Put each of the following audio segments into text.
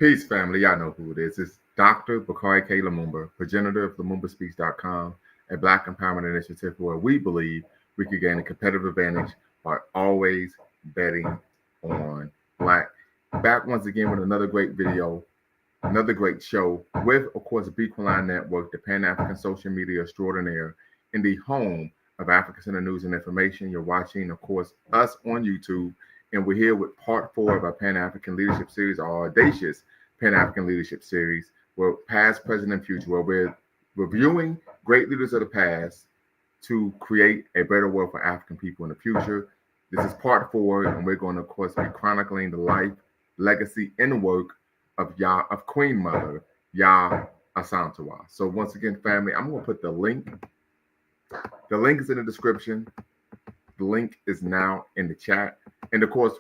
Peace, family. Y'all know who it is. It's Dr. Bakari K. Lumumba, progenitor of LumumbaSpeaks.com, a Black empowerment initiative where we believe we could gain a competitive advantage by always betting on Black. Back once again with another great video, another great show with, of course, Bequaline Network, the Pan-African social media extraordinaire, in the home of Africa Center News and Information. You're watching, of course, us on YouTube, and we're here with part 4 of our Pan-African Leadership Series, our audacious Pan-African Leadership Series, where past, present, and future, where we're reviewing great leaders of the past to create a better world for African people in the future. This is part 4, and we're going to, of course, be chronicling the life, legacy, and work of Queen Mother, Yaa Asantewaa. So once again, family, I'm going to put the link. The link is in the description. The link is now in the chat. And of course,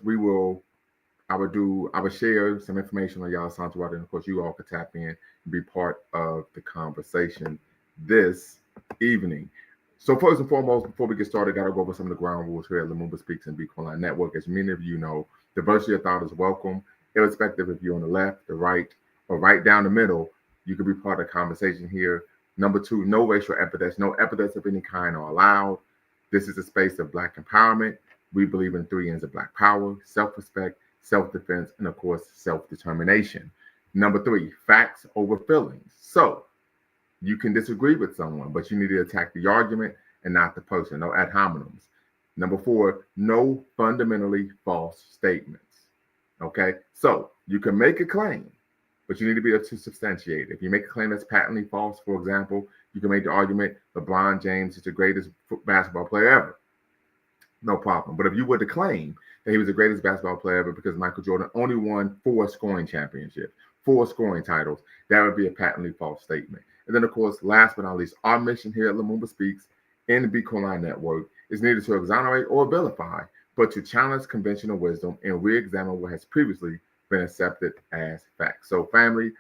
I would share some information on Yaa Asantewaa, and of course, you all could tap in and be part of the conversation this evening. So first and foremost, before we get started, got to go over some of the ground rules here at Lumumba Speaks and Bequaline Network. As many of you know, diversity of thought is welcome, irrespective if you're on the left, the right, or right down the middle. You can be part of the conversation here. Number 2, no racial epithets. No epithets of any kind are allowed. This is a space of Black empowerment. We believe in 3 N's of Black power: self-respect, self-defense, and of course, self-determination. Number 3, facts over feelings. So you can disagree with someone, but you need to attack the argument and not the person. No ad hominems. Number 4, no fundamentally false statements. Okay, so you can make a claim, but you need to be able to substantiate it. If you make a claim that's patently false, for example, you can make the argument LeBron James is the greatest basketball player ever. No problem. But if you were to claim that he was the greatest basketball player ever because Michael Jordan only won 4 scoring championships, 4 scoring titles, that would be a patently false statement. And then, of course, last but not least, our mission here at Lumumba Speaks and the Bequaline Network is neither to exonerate or vilify, but to challenge conventional wisdom and re-examine what has previously been accepted as fact. So, family,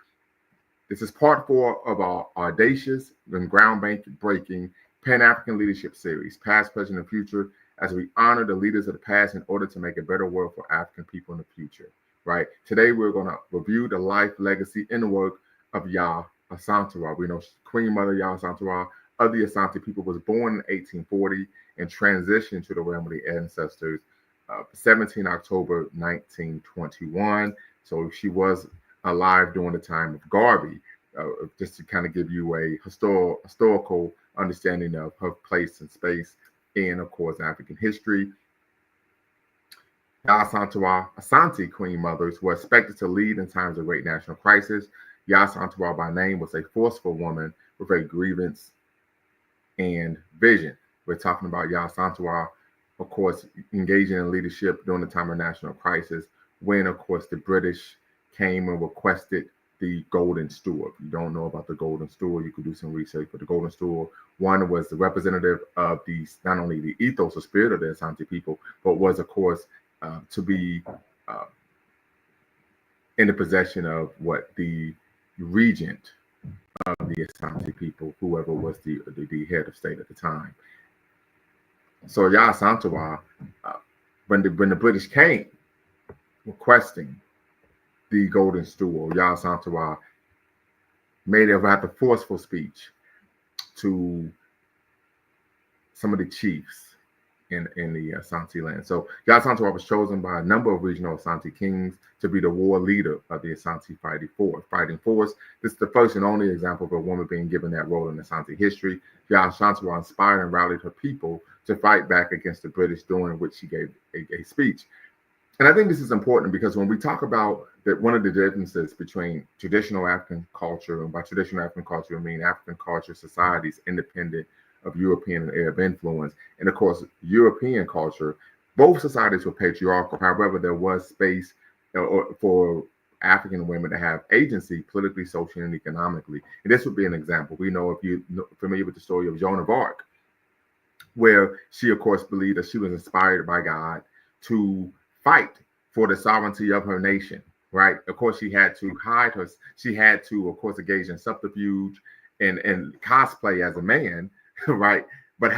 this is part 4 of our audacious and groundbreaking Pan-African Leadership Series, past, present, and future, as we honor the leaders of the past in order to make a better world for African people in the future, right? Today, we're going to review the life, legacy, and the work of Yaa Asantewaa. We know Queen Mother Yaa Asantewaa of the Asante people was born in 1840 and transitioned to the realm of the ancestors 17 October 1921. So she was alive during the time of Garvey, just to kind of give you a historical understanding of her place and space in, of course, African history. Yaa Asantewaa, Asante Queen Mothers, were expected to lead in times of great national crisis. Yaa Asantewaa by name was a forceful woman with a grievance and vision. We're talking about Yaa Asantewaa, of course, engaging in leadership during the time of national crisis when, of course, the British came and requested the Golden Stool. If you don't know about the Golden Stool, you could do some research. But the Golden Stool, one, was the representative of not only the ethos or spirit of the Asante people, but was, of course, to be in the possession of what the regent of the Asante people, whoever was the head of state at the time. So Yaa Asantewaa, when the British came requesting the Golden Stool, Yaa Asantewaa made a rather forceful speech to some of the chiefs in the Asante land. So Yaa Asantewaa was chosen by a number of regional Asante kings to be the war leader of the Asante fighting force. This is the first and only example of a woman being given that role in Asante history. Yaa Asantewaa inspired and rallied her people to fight back against the British, during which she gave a speech. And I think this is important because when we talk about that, one of the differences between traditional African culture, and by traditional African culture, I mean African culture societies independent of European and Arab influence, and of course, European culture, both societies were patriarchal. However, there was space for African women to have agency politically, socially, and economically. And this would be an example. We know, if you're familiar with the story of Joan of Arc, where she, of course, believed that she was inspired by God to fight for the sovereignty of her nation, right? Of course, she had to hide her. She had to, of course, engage in subterfuge and cosplay as a man, right? But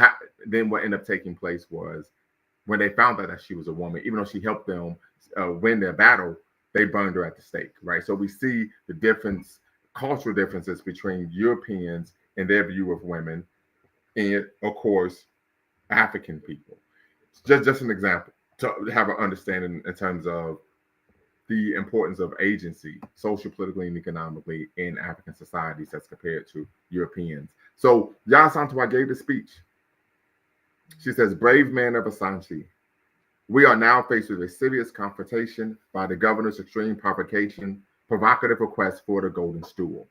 then what ended up taking place was when they found out that she was a woman, even though she helped them win their battle, they burned her at the stake, right? So we see the difference, cultural differences between Europeans and their view of women, and of course, African people. Just an example to have an understanding in terms of the importance of agency, social, politically, and economically in African societies as compared to Europeans. So Yaa Asantewaa gave the speech. She says, "Brave man of Asante, we are now faced with a serious confrontation by the governor's extreme provocative request for the golden stool,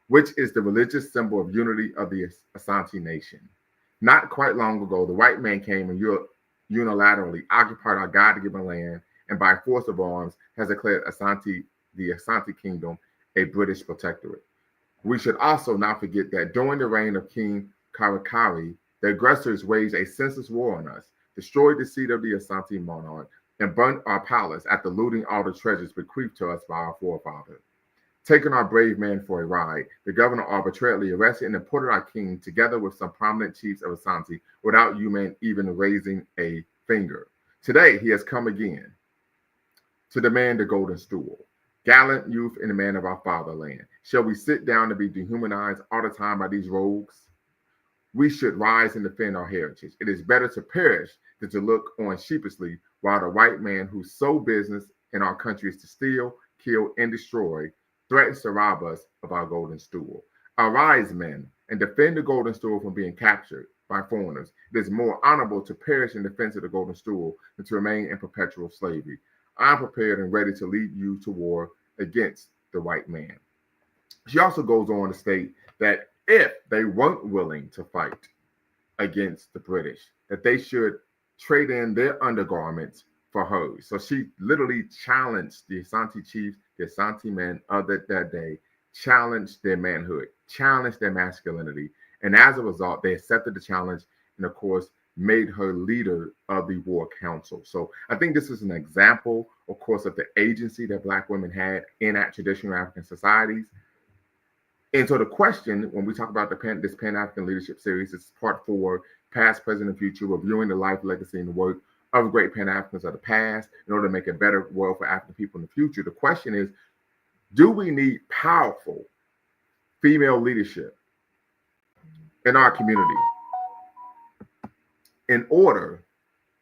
which is the religious symbol of unity of the Asante nation. Not quite long ago, the white man came and unilaterally occupied our God-given land and by force of arms has declared the Asante Kingdom a British protectorate. We should also not forget that during the reign of King Karakari, the aggressors waged a senseless war on us, destroyed the seat of the Asante monarch, and burnt our palace after looting all the treasures bequeathed to us by our forefathers. Taking our brave man for a ride, the governor arbitrarily arrested and deported our king together with some prominent chiefs of Asante without you men even raising a finger. Today he has come again to demand the golden stool. Gallant youth and the man of our fatherland. Shall we sit down to be dehumanized all the time by these rogues? We should rise and defend our heritage. It is better to perish than to look on sheepishly while the white man whose sole business in our country is to steal, kill, and destroy threatens to rob us of our golden stool. Arise, men, and defend the golden stool from being captured by foreigners. It is more honorable to perish in defense of the golden stool than to remain in perpetual slavery. I am prepared and ready to lead you to war against the white man." She also goes on to state that if they weren't willing to fight against the British, that they should trade in their undergarments for hers. So she literally challenged the Asante chiefs, the Asante men of that day, challenged their manhood, challenged their masculinity. And as a result, they accepted the challenge and, of course, made her leader of the war council. So I think this is an example, of course, of the agency that Black women had in traditional African societies. And so the question, when we talk about this Pan-African Leadership Series, it's part 4, Past, Present, and Future, reviewing the life, legacy, and the work of great Pan-Africans of the past in order to make a better world for African people in the future. The question is, do we need powerful female leadership in our community in order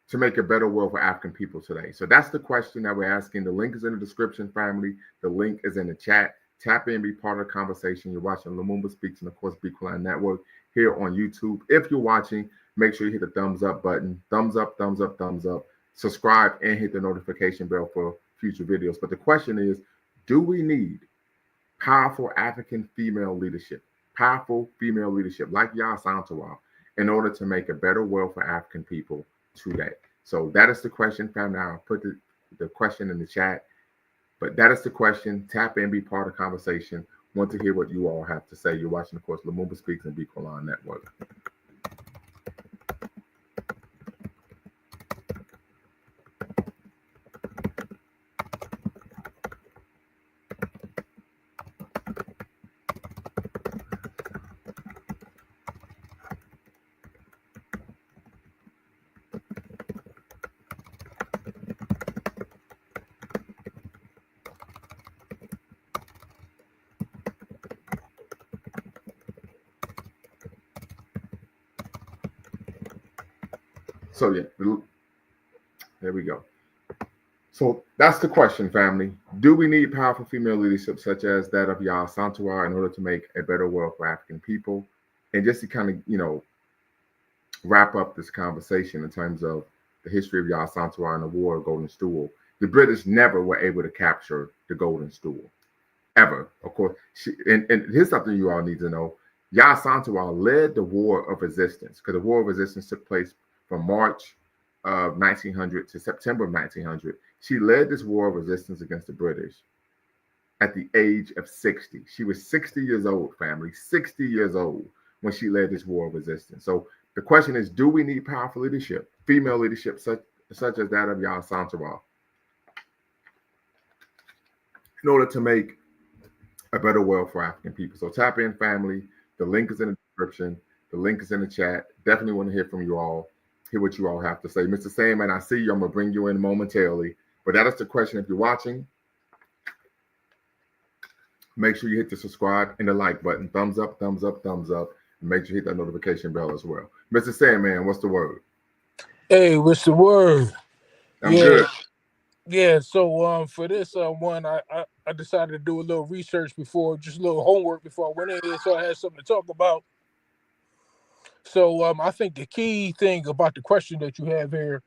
to make a better world for African people today? So that's the question that we're asking. The link is in the description, family. The link is in the chat. Tap in, be part of the conversation. You're watching Lumumba Speaks and, of course, Bequaline Network here on YouTube. If you're watching, make sure you hit the thumbs up button. Thumbs up, thumbs up, thumbs up. Subscribe and hit the notification bell for future videos. But the question is, do we need powerful African female leadership, powerful female leadership like Yaa Asantewaa in order to make a better world for African people today? So that is the question, family. I'll put the question in the chat. But that is the question. Tap in, be part of the conversation. Want to hear what you all have to say. You're watching, of course, Lumumba Speaks and Bequaline Network. So yeah, there we go. So that's the question, family. Do we need powerful female leadership such as that of Yaa Asantewaa in order to make a better world for African people? And just to kind of, wrap up this conversation in terms of the history of Yaa Asantewaa and the War of Golden Stool, the British never were able to capture the Golden Stool, ever. Of course, and here's something you all need to know. Yaa Asantewaa led the War of Resistance, because the War of Resistance took place from March of 1900 to September of 1900. She led this war of resistance against the British at the age of 60. She was 60 years old, family, 60 years old when she led this war of resistance. So the question is, do we need powerful leadership, female leadership such as that of Yaa Asantewaa in order to make a better world for African people? So tap in, family. The link is in the description. The link is in the chat. Definitely want to hear from you all. Hear what you all have to say. Mr. Sandman, I see you. I'm going to bring you in momentarily. But that is the question. If you're watching, Make sure you hit the subscribe and the like button. Thumbs up, thumbs up, thumbs up. And make sure you hit that notification bell as well. Mr. Sandman, what's the word? Hey, what's the word? I'm Yeah, good. yeah. So for this one, I decided to do a little research before, just a little homework before I went in here, so I had something to talk about. So I think the key thing about the question that you have here: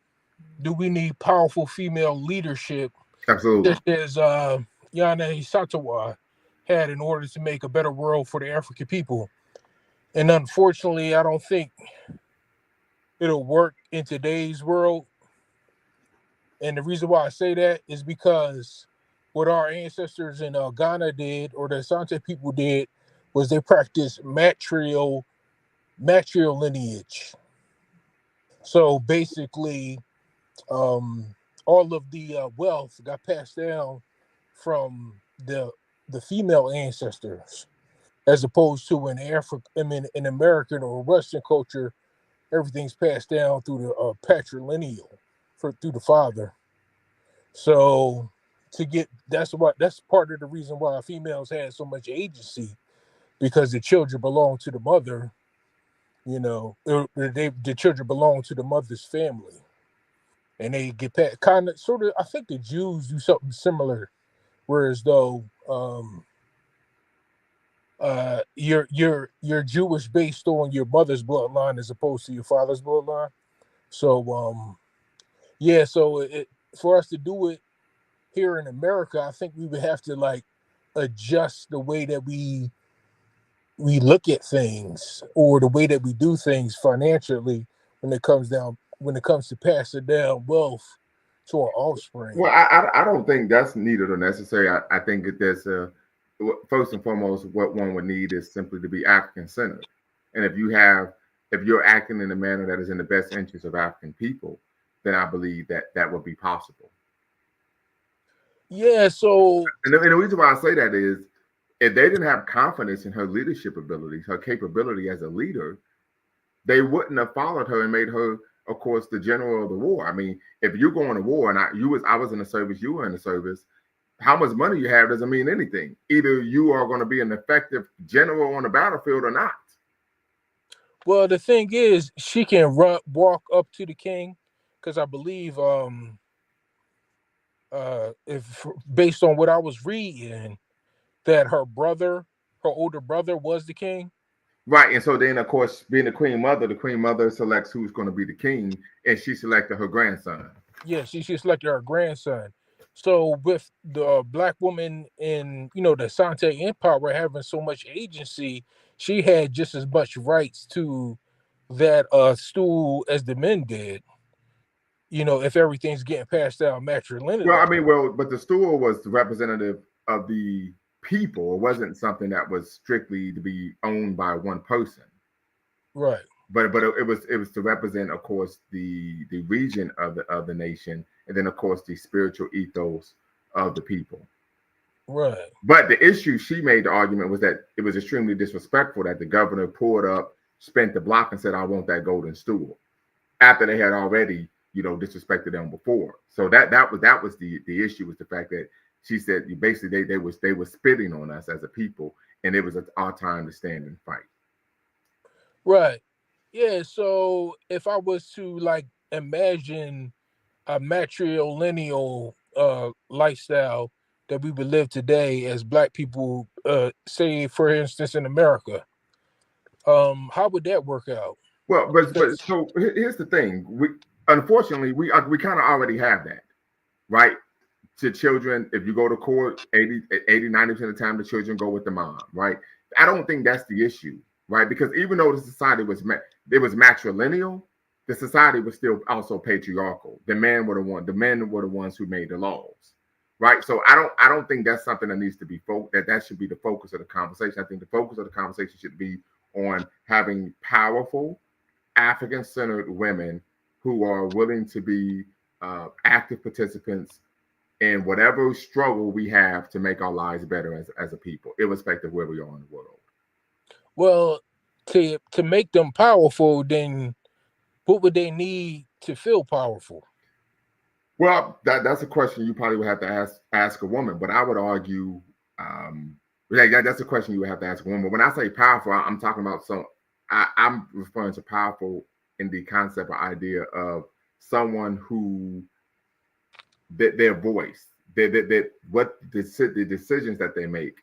do we need powerful female leadership, Absolutely. such as Yana Asantewaa had, in order to make a better world for the African people? And unfortunately, I don't think it'll work in today's world. And the reason why I say that is because what our ancestors in Ghana did, or the Asante people did, was they practiced matrial lineage. So basically, um, all of the wealth got passed down from the female ancestors, as opposed to in Africa. I mean, in American or Western culture, everything's passed down through the patrilineal, through the father. So to get that's part of the reason why females had so much agency, because the children belong to the mother. The children belong to the mother's family, and they get that kind of sort of. I think the Jews do something similar, whereas though you're Jewish based on your mother's bloodline as opposed to your father's bloodline. So yeah, so for us to do it here in America, I think we would have to like adjust the way that we look at things, or the way that we do things financially, when it comes to passing down wealth to our offspring. Well, I don't think that's needed or necessary. I think that there's first and foremost, what one would need is simply to be African centered. And if you're acting in a manner that is in the best interest of African people, then I believe that that would be possible. Yeah, so And the reason why I say that is if they didn't have confidence in her leadership abilities, her capability as a leader, they wouldn't have followed her and made her, of course, the general of the war. I mean, if you're going to war and I was in the service, you were in the service, how much money you have doesn't mean anything. Either you are going to be an effective general on the battlefield or not. well, the thing is, she can walk up to the king, because I believe if based on what I was reading, that her older brother was the king. Right. And so then, of course, being the queen mother selects who's going to be the king, and she selected her grandson. Yeah, she selected her grandson. So with the black woman in the Sante Empire having so much agency, she had just as much rights to that stool as the men did. If everything's getting passed down Well, matrilineally. I mean, but the stool was the representative of the people. It wasn't something that was strictly to be owned by one person. Right, But it was to represent, of course, the region of the nation, and then of course the spiritual ethos of the people. right, But the issue she made the argument was that it was extremely disrespectful that the governor pulled up, spent the block, and said, "I want that golden stool," after they had already, disrespected them before. So that was the issue, was the fact that she said basically they were spitting on us as a people, and it was our time to stand and fight. right. Yeah, so if I was to like imagine a matrilineal lifestyle that we would live today as black people, say for instance in America, how would that work out? But Because so here's the thing: we unfortunately we kind of already have that, right? To children, if you go to court, 90% of the time the children go with the mom, right? I don't think that's the issue, right? Because even though the society it was matrilineal, the society was still also patriarchal. The men were the ones who made the laws, right? So I don't think that's something that needs to be that should be the focus of the conversation. I think the focus of the conversation should be on having powerful African centered women who are willing to be active participants in whatever struggle we have to make our lives better as a people, irrespective of where we are in the world. well, to make them powerful, then what would they need to feel powerful? Well, that's a question you probably would have to ask a woman, but I would argue That's a question you would have to ask a woman. When I say powerful, I'm talking about I'm referring to powerful in the concept or idea of someone who their voice, what the decisions that they make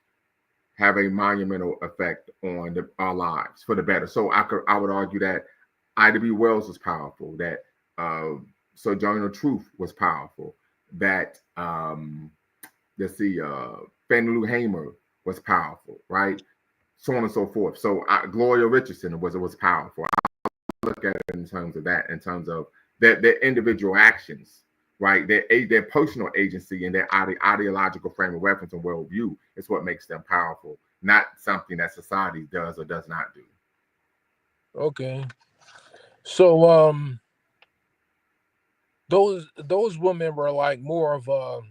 have a monumental effect on our lives for the better. So I would argue that Ida B. Wells was powerful, that uh, Sojourner Truth was powerful, that let's see, Fannie Lou Hamer was powerful, right? So on and so forth. So Gloria Richardson was powerful. I look at it in terms of that, in terms of their individual actions, right? Their personal agency and their ideological frame of reference and worldview is what makes them powerful, not something that society does or does not do. Okay. So those women were like more of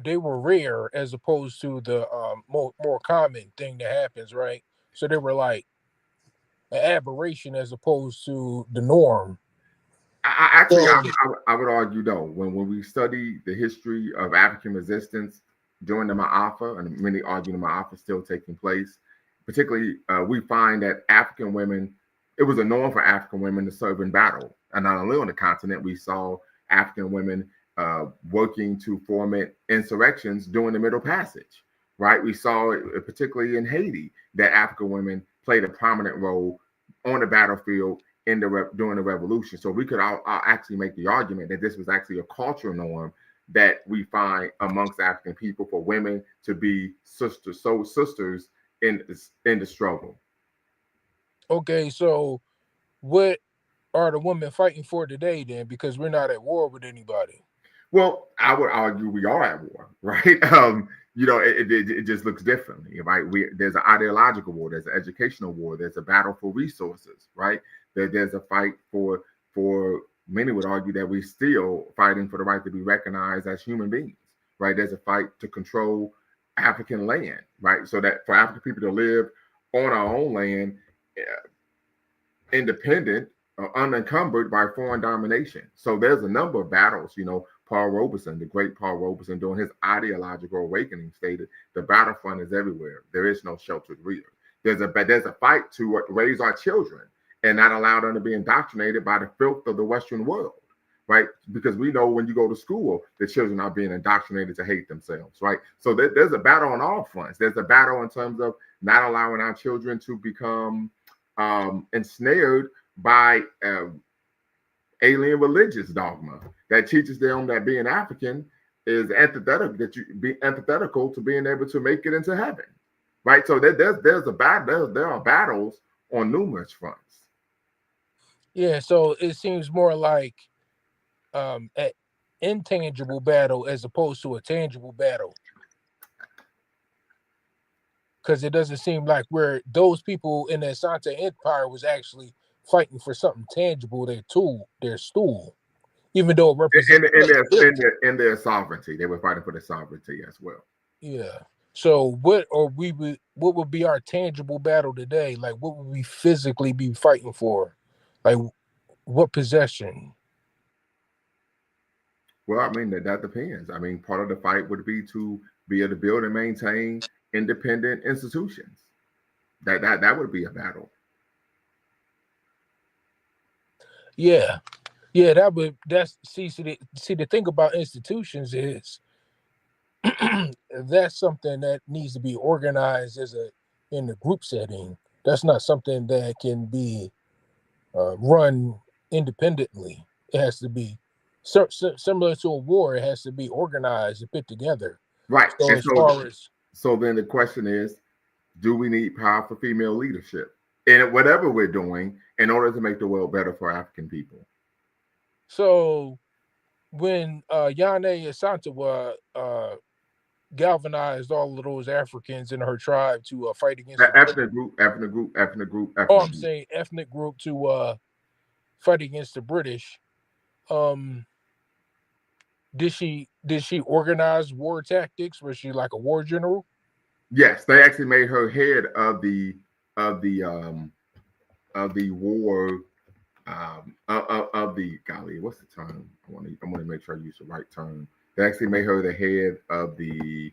they were rare as opposed to the more common thing that happens, right? So they were like an aberration as opposed to the norm. Actually, So I would argue though, when we study the history of African resistance during the Ma'afa, and many argue the Ma'afa still taking place, particularly we find that African women, it was a norm for African women to serve in battle. And not only on the continent, we saw African women working to foment insurrections during the Middle Passage, right? We saw it particularly in Haiti that African women played a prominent role on the battlefield during the revolution. So we could actually make the argument that this was actually a cultural norm that we find amongst African people for women to be sisters in the struggle. okay, so what are the women fighting for today then? Because we're not at war with anybody. Well, I would argue we are at war, right? It just looks differently, right? There's an ideological war, there's an educational war, there's a battle for resources, right? There's a fight for many would argue that we're still fighting for the right to be recognized as human beings, right? There's a fight to control African land, right? So that for African people to live on our own land, independent or unencumbered by foreign domination. So there's a number of battles. Paul Robeson, the great Paul Robeson, during his ideological awakening, stated the battlefront is everywhere. There is no sheltered rear. There's a fight to raise our children and not allow them to be indoctrinated by the filth of the Western world, right? Because we know when you go to school, the children are being indoctrinated to hate themselves, right? So there's a battle on all fronts. There's a battle in terms of not allowing our children to become ensnared by alien religious dogma that teaches them that being African is antithetical, that you be antithetical to being able to make it into heaven, right? So there are battles on numerous fronts. Yeah, so it seems more like an intangible battle as opposed to a tangible battle. Because it doesn't seem like where those people in the Asante Empire was actually fighting for something tangible, their stool, even though it In, represents in their in stability. their sovereignty, they were fighting for their sovereignty as well. Yeah. So what would be our tangible battle today? Like what would we physically be fighting for? Like what possession? Well, I mean that depends. I mean, part of the fight would be able to build and maintain independent institutions. That would be a battle. Yeah. Yeah, that's see the thing about institutions is that's something that needs to be organized in the group setting. That's not something that can be run independently. It has to be similar to a war. It has to be organized and put together. Right. So And as far as so then the question is, do we need powerful female leadership in whatever we're doing in order to make the world better for African people? so when Yane Asantewaa galvanized all of those Africans in her tribe to fight against the British. Ethnic group, ethnic group, ethnic group, Oh, ethnic I'm group. saying ethnic group to fight against the British. Um, did she organize war tactics? Was she like a war general? Yes, they actually made her head of the um of the war of the golly, what's the term? I want to make sure I use the right term. They actually made her the head of the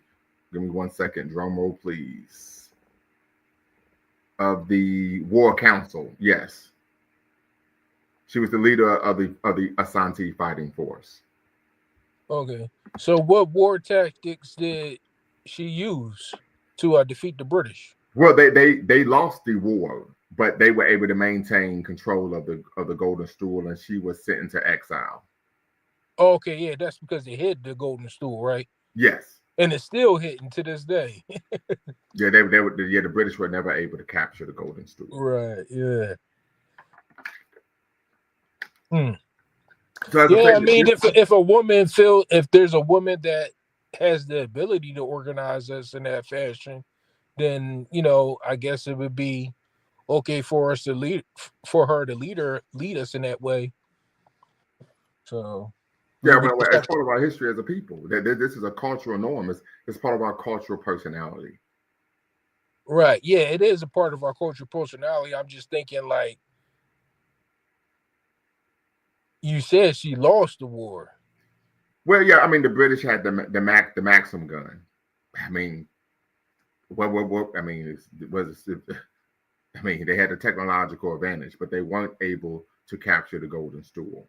Give me 1 second. Drum roll, please. Of the War Council, yes. She was the leader of the Asante fighting force. Okay. So what war tactics did she use to defeat the British? Well, they lost the war, but they were able to maintain control of the Golden Stool, and she was sent into exile. Okay, yeah, that's because they hid the golden stool, right? Yes. And it's still hidden to this day. Yeah, they were. Yeah, the British were never able to capture the Golden Stool. Right. Yeah. Hmm. So as I Yeah, say, I mean, if a woman if there's a woman that has the ability to organize us in that fashion, then I guess it would be okay for us to lead for her to lead us in that way. So yeah, we but just as have to. part of our history as a people, that this is a cultural norm. It's part of our cultural personality. Right. Yeah, it is a part of our cultural personality. I'm just thinking, like you said, she lost the war. Well, yeah, I mean the British had the Maxim gun. I mean, what I mean is was I mean they had a technological advantage, but they weren't able to capture the Golden Stool.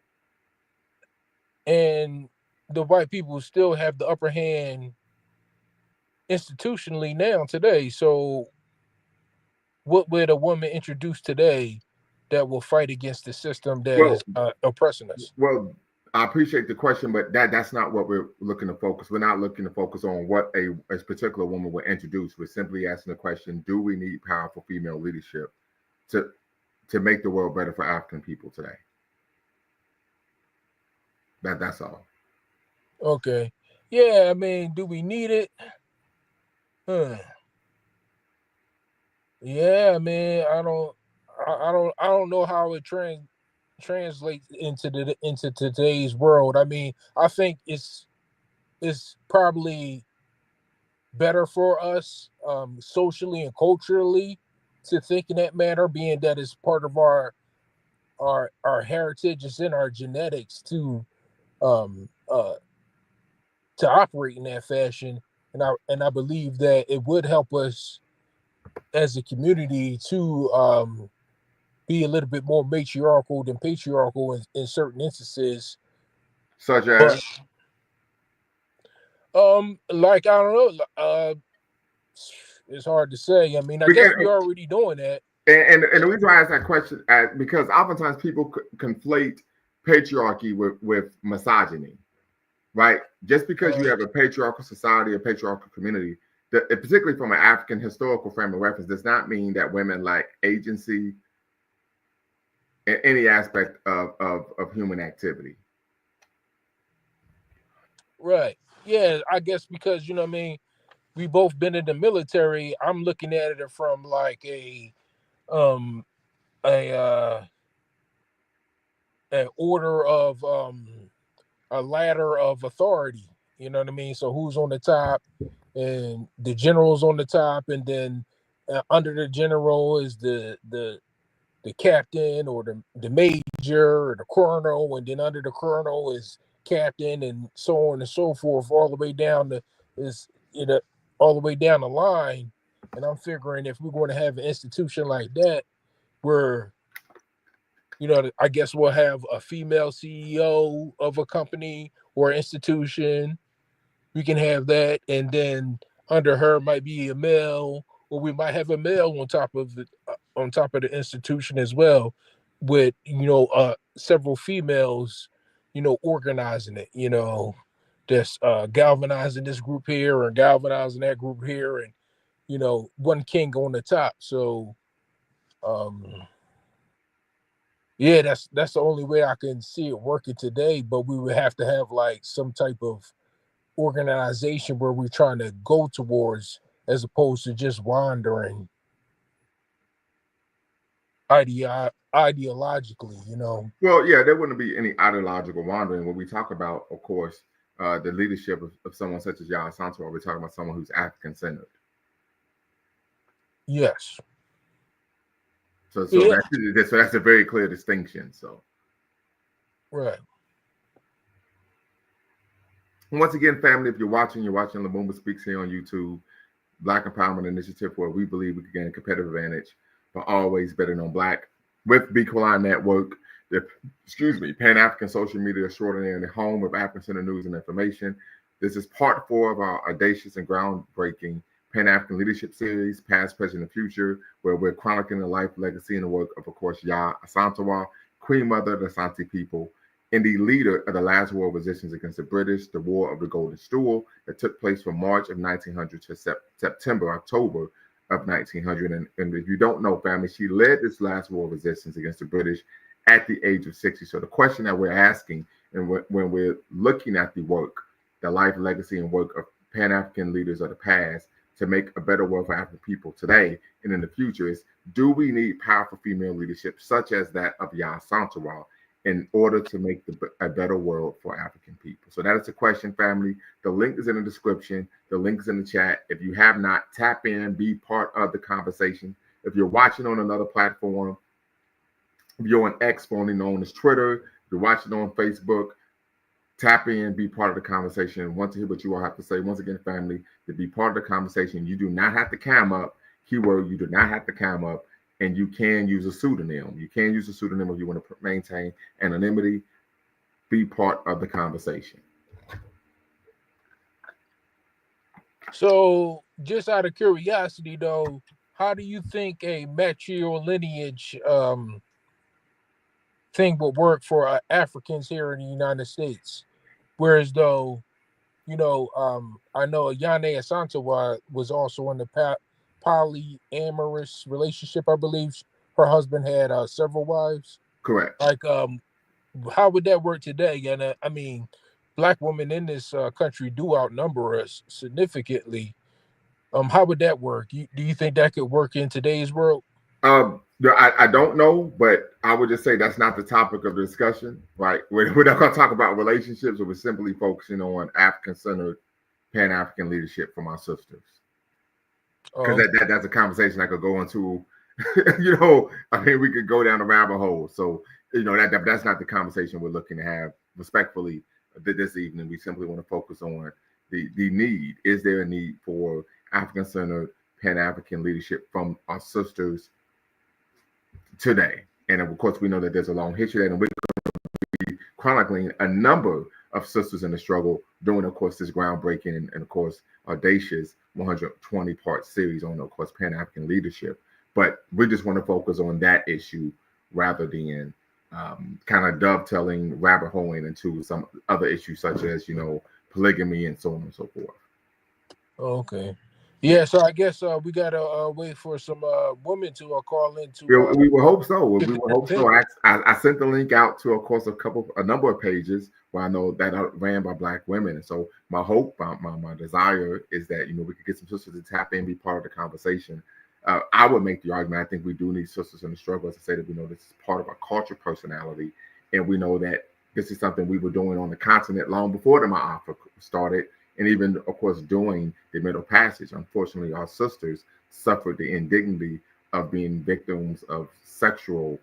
And the white people still have the upper hand institutionally now today. So what would a woman introduce today that will fight against the system that Well, is oppressing us? well, I appreciate the question, but that's not what we're looking to focus. We're not looking to focus on what a particular woman will introduce. We're simply asking the question: do we need powerful female leadership to to make the world better for African people today? That's all. Okay. Yeah, I mean, do we need it? Huh. Yeah, man, I don't know how it translates into today's world. I mean, I think it's probably better for us socially and culturally to think in that manner, being that it's part of our heritage, it's in our genetics um uh to operate in that fashion. And I believe that it would help us as a community to be a little bit more matriarchal than patriarchal in certain instances. Such But as like I don't know, it's hard to say. I mean, I guess because we're already doing that. and the reason why I ask that question because oftentimes people conflate patriarchy with misogyny, right? Just because you Uh, have a patriarchal society, a patriarchal community, particularly from an African historical frame of reference, does not mean that women lack agency in any aspect of human activity. right. Yeah, I guess because what I mean, we both been in the military. I'm looking at it from like um a an order of a ladder of authority. You know what I mean? So who's on the top, and the general's on the top, and then under the general is the captain or the major or the colonel, and then under the colonel is captain, and so on and so forth, all the way down to is all the way down the line. And I'm figuring if we're going to have an institution like that, where I guess we'll have a female CEO of a company or institution. We can have that, and then under her might be a male, or we might have a male on top of the institution as well, with several females, organizing it. That's galvanizing this group here and galvanizing that group here, and one king on the top. So, um, yeah, that's the only way I can see it working today. But we would have to have like some type of organization where we're trying to go towards, as opposed to just wandering ideologically. Well, yeah, there wouldn't be any ideological wandering when we talk about, of course, the leadership of someone such as Yaa Asantewaa. We're talking about someone who's African centered. Yes. So Yeah. that's a very clear distinction. So Right. Once again, family, if you're watching Lumumba Speaks here on YouTube, Black Empowerment Initiative, where we believe we can gain a competitive advantage for always betting on Black. With Bequaline Network, the Pan African social media extraordinary in the home of African Center news and information. This is part 4 of our audacious and groundbreaking Pan African Leadership Series, Past, Present, and Future, where we're chronicling the life, legacy, and the work of course, Yaa Asantewaa, Queen Mother of the Asante people, and the leader of the last war of resistance against the British, the War of the Golden Stool, that took place from March of 1900 to October of 1900. And if you don't know, family, she led this last war of resistance against the British at the age of 60. So the question that we're asking, and when we're looking at the work, the life, legacy, and work of Pan-African leaders of the past to make a better world for African people today and in the future, is do we need powerful female leadership such as that of Yaa Asantewaa in order to make a better world for African people? So that is the question, family. The link is in the description. The link is in the chat. If you have not, tap in, be part of the conversation. If you're watching on another platform, if you're on X, formerly known as Twitter, if you're watching on Facebook, tap in, be part of the conversation. Want to hear what you all have to say. Once again, family, to be part of the conversation, you do not have to cam up. Keyword, you do not have to cam up. And you can use a pseudonym. You can use a pseudonym if you want to maintain anonymity. Be part of the conversation. So, just out of curiosity, though, how do you think a matrilineage thing would work for Africans here in the United States? Whereas, though, I know Yaa Asantewaa was also in the polyamorous relationship. I believe her husband had several wives. Correct. Like, how would that work today? And I mean, Black women in this country do outnumber us significantly. How would that work? Do you think that could work in today's world? I don't know, but I would just say that's not the topic of the discussion, right? We're not going to talk about relationships. We're simply focusing on African-centered, Pan-African leadership from our sisters. Because that's a conversation I could go into. I mean, we could go down a rabbit hole. So, that's not the conversation we're looking to have. Respectfully, this evening, we simply want to focus on the need. Is there a need for African-centered, Pan-African leadership from our sisters today? And of course, we know that there's a long history there, and we're going to be chronicling a number of sisters in the struggle during, of course, this groundbreaking and of course, audacious 120-part series on, of course, Pan-African leadership. But we just want to focus on that issue rather than kind of dovetailing, rabbit holing into some other issues such as, polygamy and so on and so forth. Okay. Yeah, so I guess we gotta wait for some women to call into. We will hope so. We will hope so. I sent the link out to, of course, a number of pages where I know that are ran by Black women, and so my hope, my desire is that we could get some sisters to tap in, be part of the conversation. I would make the argument. I think we do need sisters in the struggle. As I say, that we know this is part of our culture, personality, and we know that this is something we were doing on the continent long before the Ma'afa started. And even, of course, during the Middle Passage. Unfortunately, our sisters suffered the indignity of being victims of sexual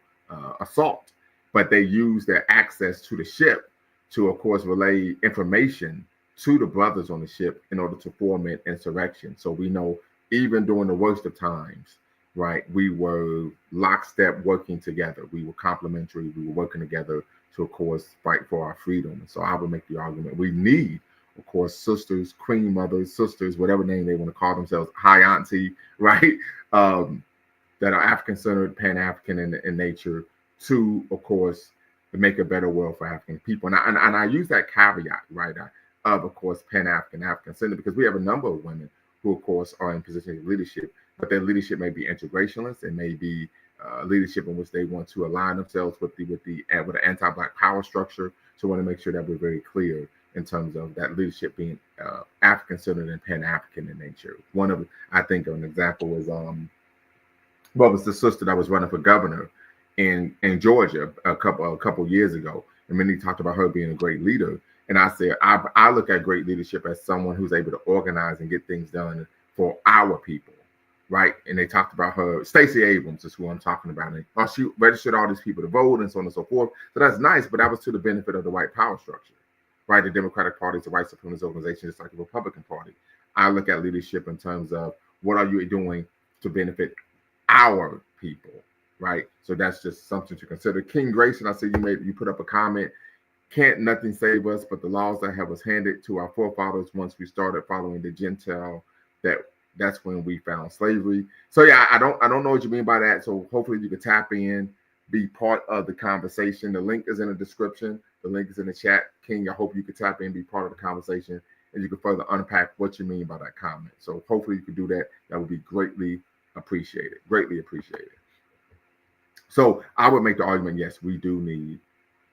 assault, but they used their access to the ship to, of course, relay information to the brothers on the ship in order to foment insurrection. So we know even during the worst of times, right, we were lockstep working together. We were complementary. We were working together to, of course, fight for our freedom. And so I would make the argument we need, of course, sisters, queen mothers, sisters, whatever name they want to call themselves, high auntie, right? That are African-centered, Pan-African in nature to, of course, to make a better world for African people. And I use that caveat, right, of course, Pan-African, African-centered, because we have a number of women who, of course, are in positions of leadership, but their leadership may be integrationist. It may be leadership in which they want to align themselves with the anti-Black power structure. So I want to make sure that we're very clear in terms of that leadership being African-centered and Pan-African in nature. One of, I think, an example was was the sister that was running for governor in Georgia a couple years ago, and many talked about her being a great leader. And I said, I look at great leadership as someone who's able to organize and get things done for our people, right? And they talked about her. Stacey Abrams is who I'm talking about. And she registered all these people to vote and so on and so forth. So that's nice, but that was to the benefit of the white power structure. right? The Democratic Party is a white supremacist organization, just like the Republican Party. I look at leadership in terms of what are you doing to benefit our people, right? So that's just something to consider. King Grayson, I see you put up a comment. Can't nothing save us but the laws that have was handed to our forefathers once we started following the Gentile that that's when we found slavery. So yeah, I don't know what you mean by that. So hopefully you can tap in, be part of the conversation. The link is in the description. The link is in the chat. King, I hope you can tap in, be part of the conversation, and you can further unpack what you mean by that comment. So hopefully you can do that. That would be greatly appreciated. Greatly appreciated. So I would make the argument, yes, we do need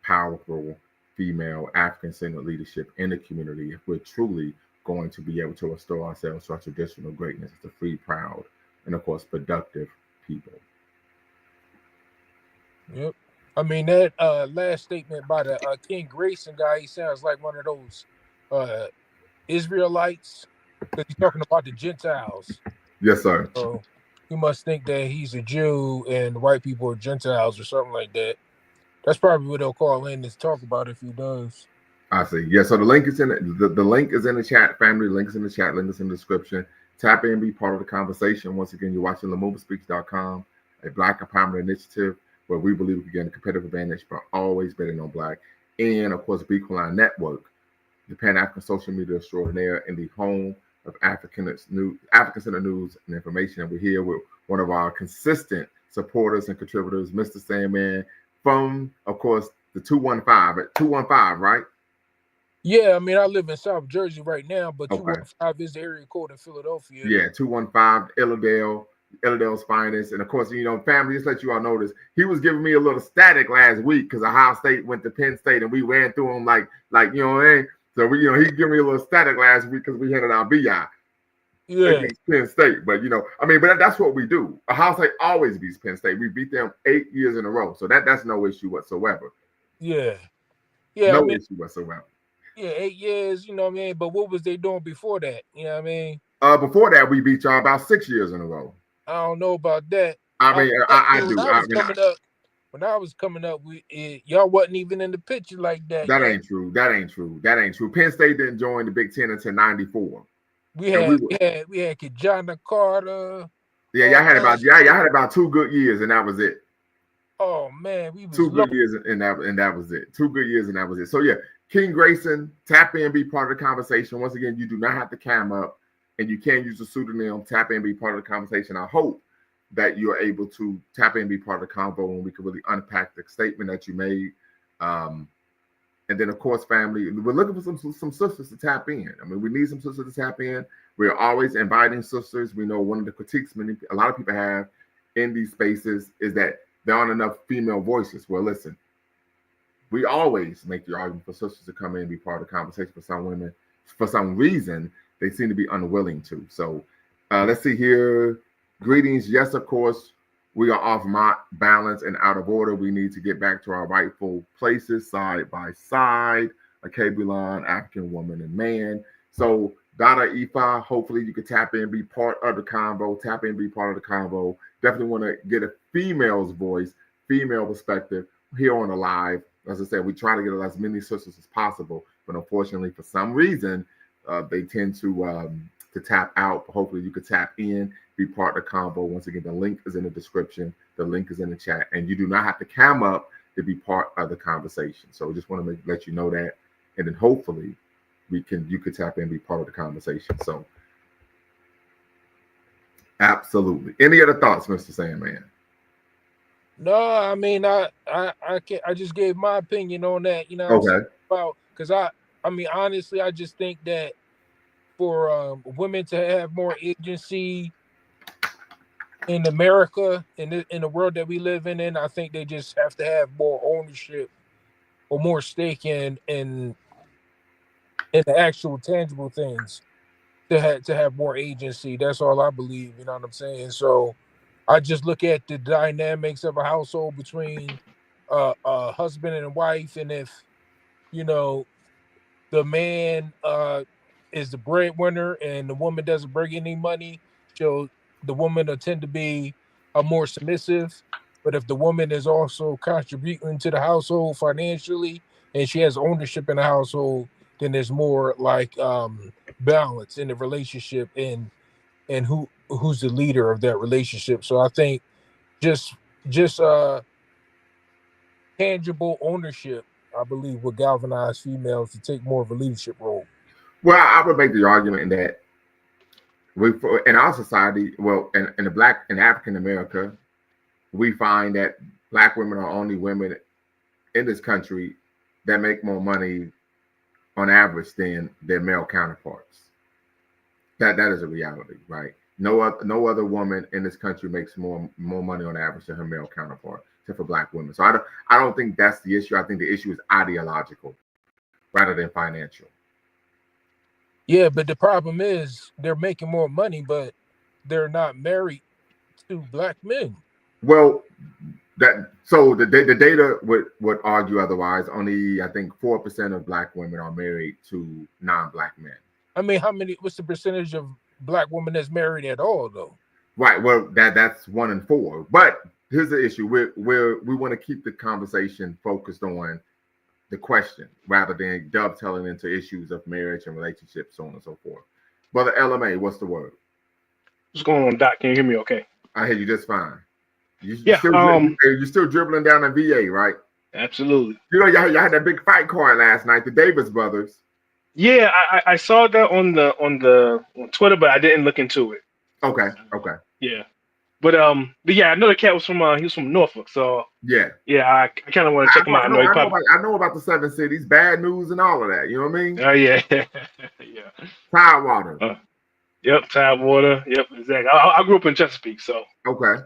powerful female African-centered leadership in the community if we're truly going to be able to restore ourselves to our traditional greatness as a free, proud, and of course productive people. Yep. I mean that last statement by the King Grayson guy, he sounds like one of those Israelites because he's talking about the Gentiles. Yes, sir. So he must think that he's a Jew and white people are Gentiles or something like that. That's probably what they'll call in to talk about if he does. I see. Yeah, so the link is in the link is in the chat, family. Link is in the chat, link is in the description. Tap in, be part of the conversation. Once again, you're watching LaMovaSpeaks.com, a Black empowerment initiative where we believe we can get a competitive advantage by always betting on Black. And of course, Beacon Network, the Pan-African social media extraordinaire and the home of African-centered news and information. And we're here with one of our consistent supporters and contributors, Mr. Sandman, from, of course, the 215, 215, right? Yeah, I mean, I live in South Jersey right now, but Okay. 215 is the area code in Philadelphia. Yeah, 215, Illadel's finest. And of course, family, just let you all know this. He was giving me a little static last week because Ohio State went to Penn State and we ran through him like you know what I mean? So he gave me a little static last week because we handed our BI against Penn State. But but that's what we do. Ohio State always beats Penn State. We beat them 8 years in a row. So that's no issue whatsoever. Yeah. No issue whatsoever. Yeah, 8 years, you know what I mean? But what was they doing before that? You know what I mean? Before that, we beat y'all about 6 years in a row. I don't know about that. I mean, I do. When I was coming up, y'all wasn't even in the picture like that. That ain't true. That ain't true. Penn State didn't join the Big Ten until '94. We had Kijana Carter. Yeah, y'all had about 2 good years, and that was it. Oh man, we was 2 good years, and that was it. 2 good years, and that was it. So yeah, King Grayson, tap in, be part of the conversation. Once again, you do not have to cam up, and you can use a pseudonym. Tap in, be part of the conversation. I hope that you're able to tap in, be part of the convo, and we can really unpack the statement that you made. And then, of course, family, we're looking for some sisters to tap in. I mean, we need some sisters to tap in. We're always inviting sisters. We know one of the critiques a lot of people have in these spaces is that there aren't enough female voices. Well, listen, we always make the argument for sisters to come in and be part of the conversation. For some women, for some reason, they seem to be unwilling to. So let's see here. Greetings. Yes, of course, we are off balance and out of order. We need to get back to our rightful places, side by side. A Kabulon, African woman and man. So, Dada Ifa, hopefully you can tap in, be part of the convo. Tap in, be part of the convo. Definitely want to get a female's voice, female perspective here on the live. As I said, we try to get as many sisters as possible, but unfortunately, for some reason, they tend to tap out. Hopefully, you could tap in, be part of the convo. Once again, the link is in the description. The link is in the chat, and you do not have to cam up to be part of the conversation. So, just want to let you know that, and then hopefully, you could tap in, be part of the conversation. So, absolutely. Any other thoughts, Mr. Sandman? No, I mean, I just gave my opinion on that. You know, okay. Because I mean, honestly, I just think that for women to have more agency in America, in the world that we live in, I think they just have to have more ownership or more stake in the actual tangible things to have more agency. That's all I believe. You know what I'm saying? So I just look at the dynamics of a household between a husband and a wife, and if the man is the breadwinner and the woman doesn't bring any money, so the woman will tend to be more submissive. But if the woman is also contributing to the household financially and she has ownership in the household, then there's more like balance in the relationship and who's the leader of that relationship. So I think just just tangible ownership, I believe, will galvanize females to take more of a leadership role. Well, I would make the argument that in our society, well, in the black in African America, we find that black women are only women in this country that make more money on average than their male counterparts. That is a reality, right? No other woman in this country makes more money on average than her male counterpart, except for black women. So I don't think that's the issue. I think the issue is ideological rather than financial. Yeah, but the problem is they're making more money, but they're not married to black men. Well, the data would argue otherwise. Only I think 4% of black women are married to non-black men. I mean, what's the percentage of black women that's married at all though? Right. Well, that's 1 in 4. But here's the issue: we want to keep the conversation focused on the question rather than dovetailing into issues of marriage and relationships, so on and so forth. Brother LMA, what's the word? What's going on, Doc? Can you hear me okay? I hear you just fine. Yeah. You're still dribbling down in VA, right? Absolutely. You know, y'all had that big fight card last night, the Davis brothers. Yeah, I saw that on Twitter, but I didn't look into it. Okay. Yeah. But yeah, I know the cat was from he was from Norfolk, so yeah, I kind of want to check him out. I know about the 7 cities, bad news, and all of that. You know what I mean? Oh yeah, yeah. Tidewater. Yep, Tidewater. Yep, exactly. I grew up in Chesapeake, so okay.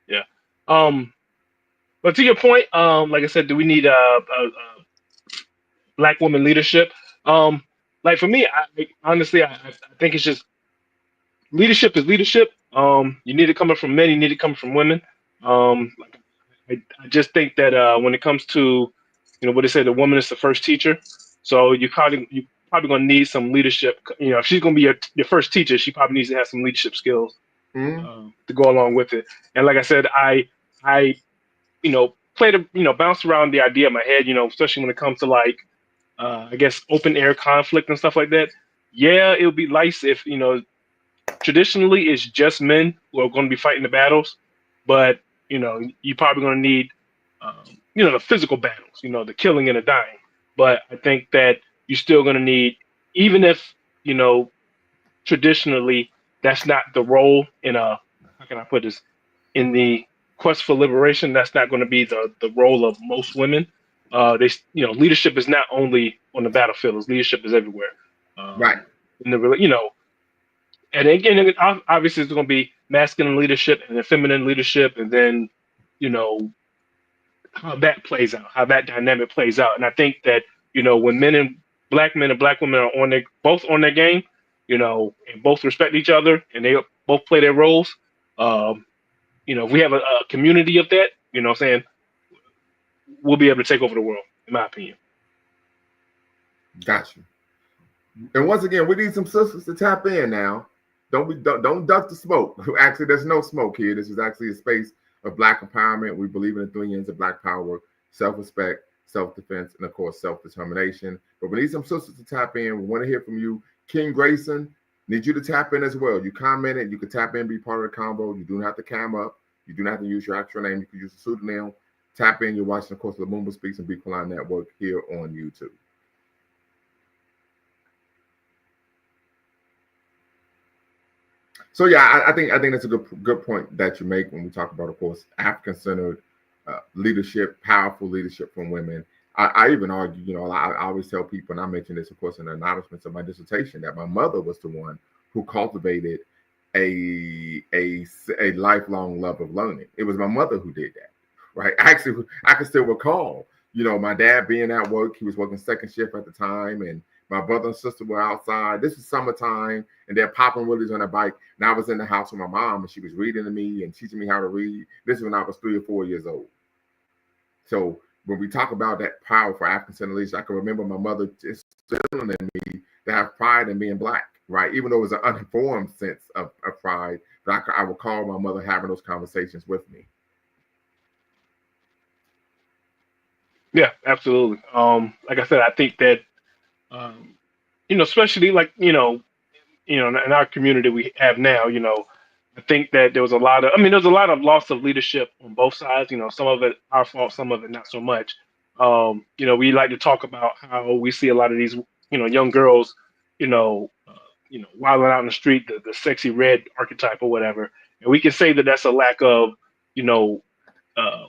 Yeah. But to your point, like I said, do we need black woman leadership? Like for me, honestly, I think it's just leadership is leadership. You need it coming from men. You need it coming from women. Like I just think that when it comes to, what they say, the woman is the first teacher. So you probably gonna need some leadership. If she's gonna be your first teacher, she probably needs to have some leadership skills to go along with it. And like I said, I bounce around the idea in my head. Especially when it comes to like, I guess open air conflict and stuff like that. Yeah, it would be nice if traditionally it's just men who are going to be fighting the battles, but you're probably going to need the physical battles, the killing and the dying. But I think that you're still going to need, even if traditionally that's not the role in a, how can I put this, in the quest for liberation, that's not going to be the role of most women. Leadership is not only on the battlefield; leadership is everywhere. Right. In the and again, obviously, it's going to be masculine leadership and then feminine leadership, and then, how that plays out, how that dynamic plays out. And I think that, when men and black women are both on their game, and both respect each other and they both play their roles, if we have a community of that, what I'm saying, we'll be able to take over the world, in my opinion. Gotcha. And once again, we need some sisters to tap in now. Don't duck the smoke. Actually, there's no smoke here. This is actually a space of black empowerment. We believe in the 3 N's of black power: self-respect, self-defense, and of course, self-determination. But we need some sisters to tap in. We want to hear from you. King Grayson, need you to tap in as well. You commented, you can tap in, be part of the combo. You do not have to cam up. You do not have to use your actual name. You can use a pseudonym. Tap in. You're watching, of course, the Lumumba Speaks and Beacon Line Network here on YouTube. So yeah, I think that's a good point that you make when we talk about, of course, African-centered leadership, powerful leadership from women. I even argue, I always tell people, and I mentioned this, of course, in the acknowledgments of my dissertation, that my mother was the one who cultivated a lifelong love of learning. It was my mother who did that, right? Actually, I can still recall, my dad being at work. He was working second shift at the time, and my brother and sister were outside. This is summertime, and they're popping wheelies on a bike. And I was in the house with my mom, and she was reading to me and teaching me how to read. This is when I was 3 or 4 years old. So when we talk about that power for African-centered leadership, I can remember my mother instilling in me to have pride in being black, right? Even though it was an uninformed sense of pride, but I recall my mother having those conversations with me. Yeah, absolutely. Like I said, I think that um, especially like in our community we have now. I think that there was a lot of, I mean, there's a lot of loss of leadership on both sides. Some of it our fault, some of it not so much. We like to talk about how we see a lot of these, young girls, wilding out in the street, the sexy red archetype or whatever, and we can say that that's a lack of, you know, uh,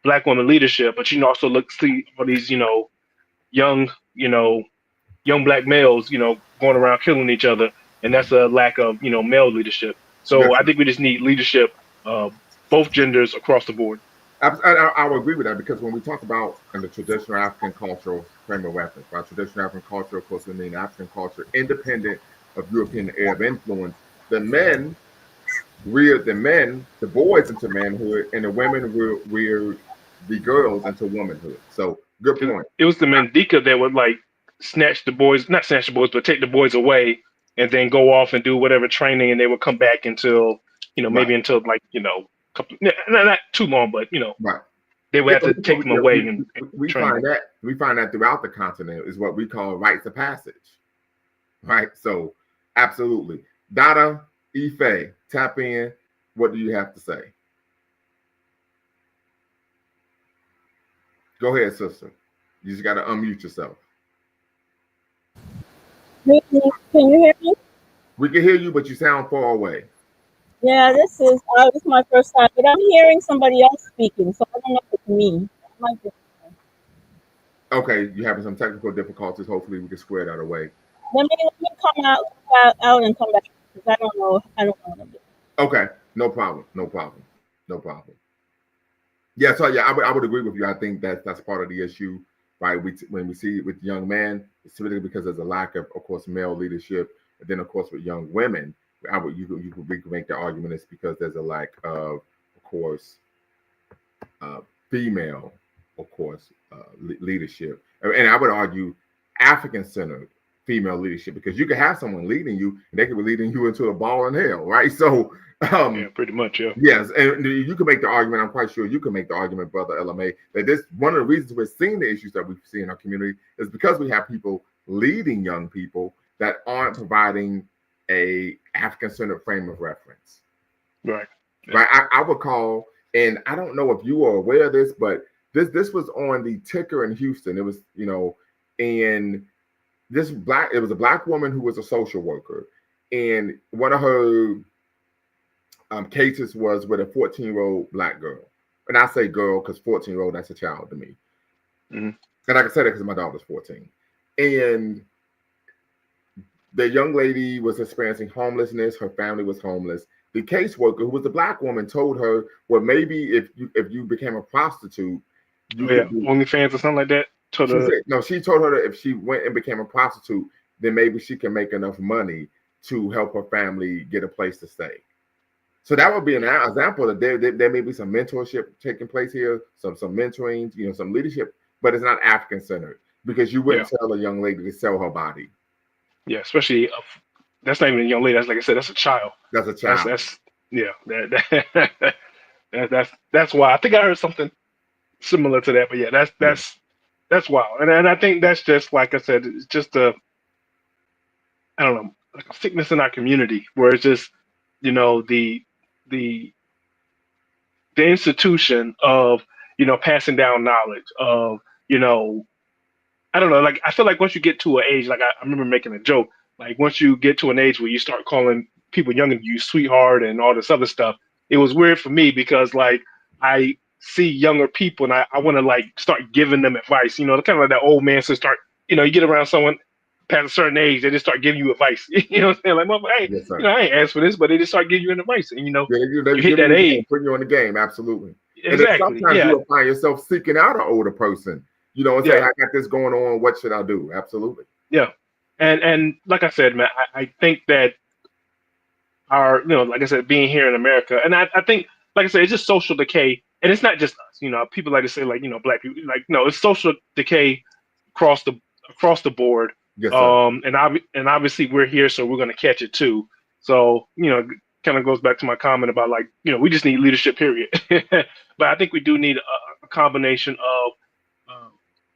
black woman leadership. But you can also see all these, young, you know, young black males, going around killing each other, and that's a lack of, male leadership. So Yes, I sir. think we just need leadership, uh, both genders across the board. I would agree with that because when we talk about in the traditional African cultural frame of reference, by traditional African culture, of course, we mean African culture independent of European and Arab influence. The men reared the boys into manhood, and the women reared the girls into womanhood. So, good Because point. it was the Mendika that would like snatch the boys, not snatch the boys, but take the boys away, and then go off and do whatever training, and they would come back until, Right, maybe until like, couple, not too long, but right. they would Yeah, have to take them yeah, away and we train find them. that throughout the continent is what we call rites of passage. Right. So, absolutely, Dada, Ife, tap in. What do you have to say? Go ahead, sister. You just got to unmute yourself. Can you hear me? We can hear you, but you sound far away. Yeah, this is my first time, but I'm hearing somebody else speaking, so I don't know if it's me. It might be- Okay, you're having some technical difficulties. Hopefully, we can square that away. Let me come out and come back because I don't know. I don't know what I'm doing. Okay, no problem. No problem. No problem. Yeah, so yeah, I would agree with you. I think that's part of the issue, right? When we see it with young men, it's typically because there's a lack of course, male leadership. And then, of course, with young women, we could make the argument it's because there's a lack of course, uh, female, of course, leadership. And I would argue African-centered female leadership because you could have someone leading you, and they could be leading you into a ball in hell, right? So, Yeah, um, pretty much. Yeah. yes, and you can make the argument. I'm quite sure you can make the argument, brother LMA, that this one of the reasons we're seeing the issues that we see in our community is because we have people leading young people that aren't providing a African-centered frame of reference. Right. Yeah. Right? I recall, and I don't know if you are aware of this, but this was on the ticker in Houston. It was and it was a black woman who was a social worker, and one of her cases was with a 14-year-old black girl. And I say girl because 14-year-old, that's a child to me. Hmm. And I can say that because my daughter's 14. And the young lady was experiencing homelessness. Her family was homeless. The caseworker, who was a black woman, told her, well, maybe if you became a prostitute, you Oh yeah, could do. OnlyFans or something like that. To She the said, no, she told her that if she went and became a prostitute, then maybe she can make enough money to help her family get a place to stay. So that would be an example that there may be some mentorship taking place here, some mentoring, some leadership, but it's not African centered because you yeah, wouldn't tell a young lady to sell her body. yeah, especially that's not even a young lady. That's like I said, that's a child. That's a That's child. that's yeah. That's why I think I heard something similar to that. But yeah, Yeah. that's wild. And I think that's just like I said, it's just a, I don't know, like a sickness in our community where it's just, the the institution of, passing down knowledge of, you know I don't know. Like I feel like once you get to an age, like I remember making a joke. Like once you get to an age where you start calling people younger than you sweetheart and all this other stuff, it was weird for me because like I see younger people and I want to like start giving them advice. Kind of like that old man to start. You get around someone past a certain age, they just start giving you advice. You know what I'm saying? Like, mama, hey, Yes, sir. I ain't asked for this, but they just start giving you an advice, and Yeah, they you hit giving that you the game, age. putting you on the game, absolutely. And then Exactly. sometimes you Yeah. will find yourself seeking out an older person, and say, Yeah. I got this going on. What should I do? Absolutely. Yeah. And like I said, man, I think that our, like I said, being here in America. And I think, like I said, it's just social decay. And it's not just us, people like to say like, black people, like, no, it's social decay across the across the board. Yes, sir. And obviously we're here, so we're going to catch it too. So, kind of goes back to my comment about like, we just need leadership, period. But I think we do need a combination of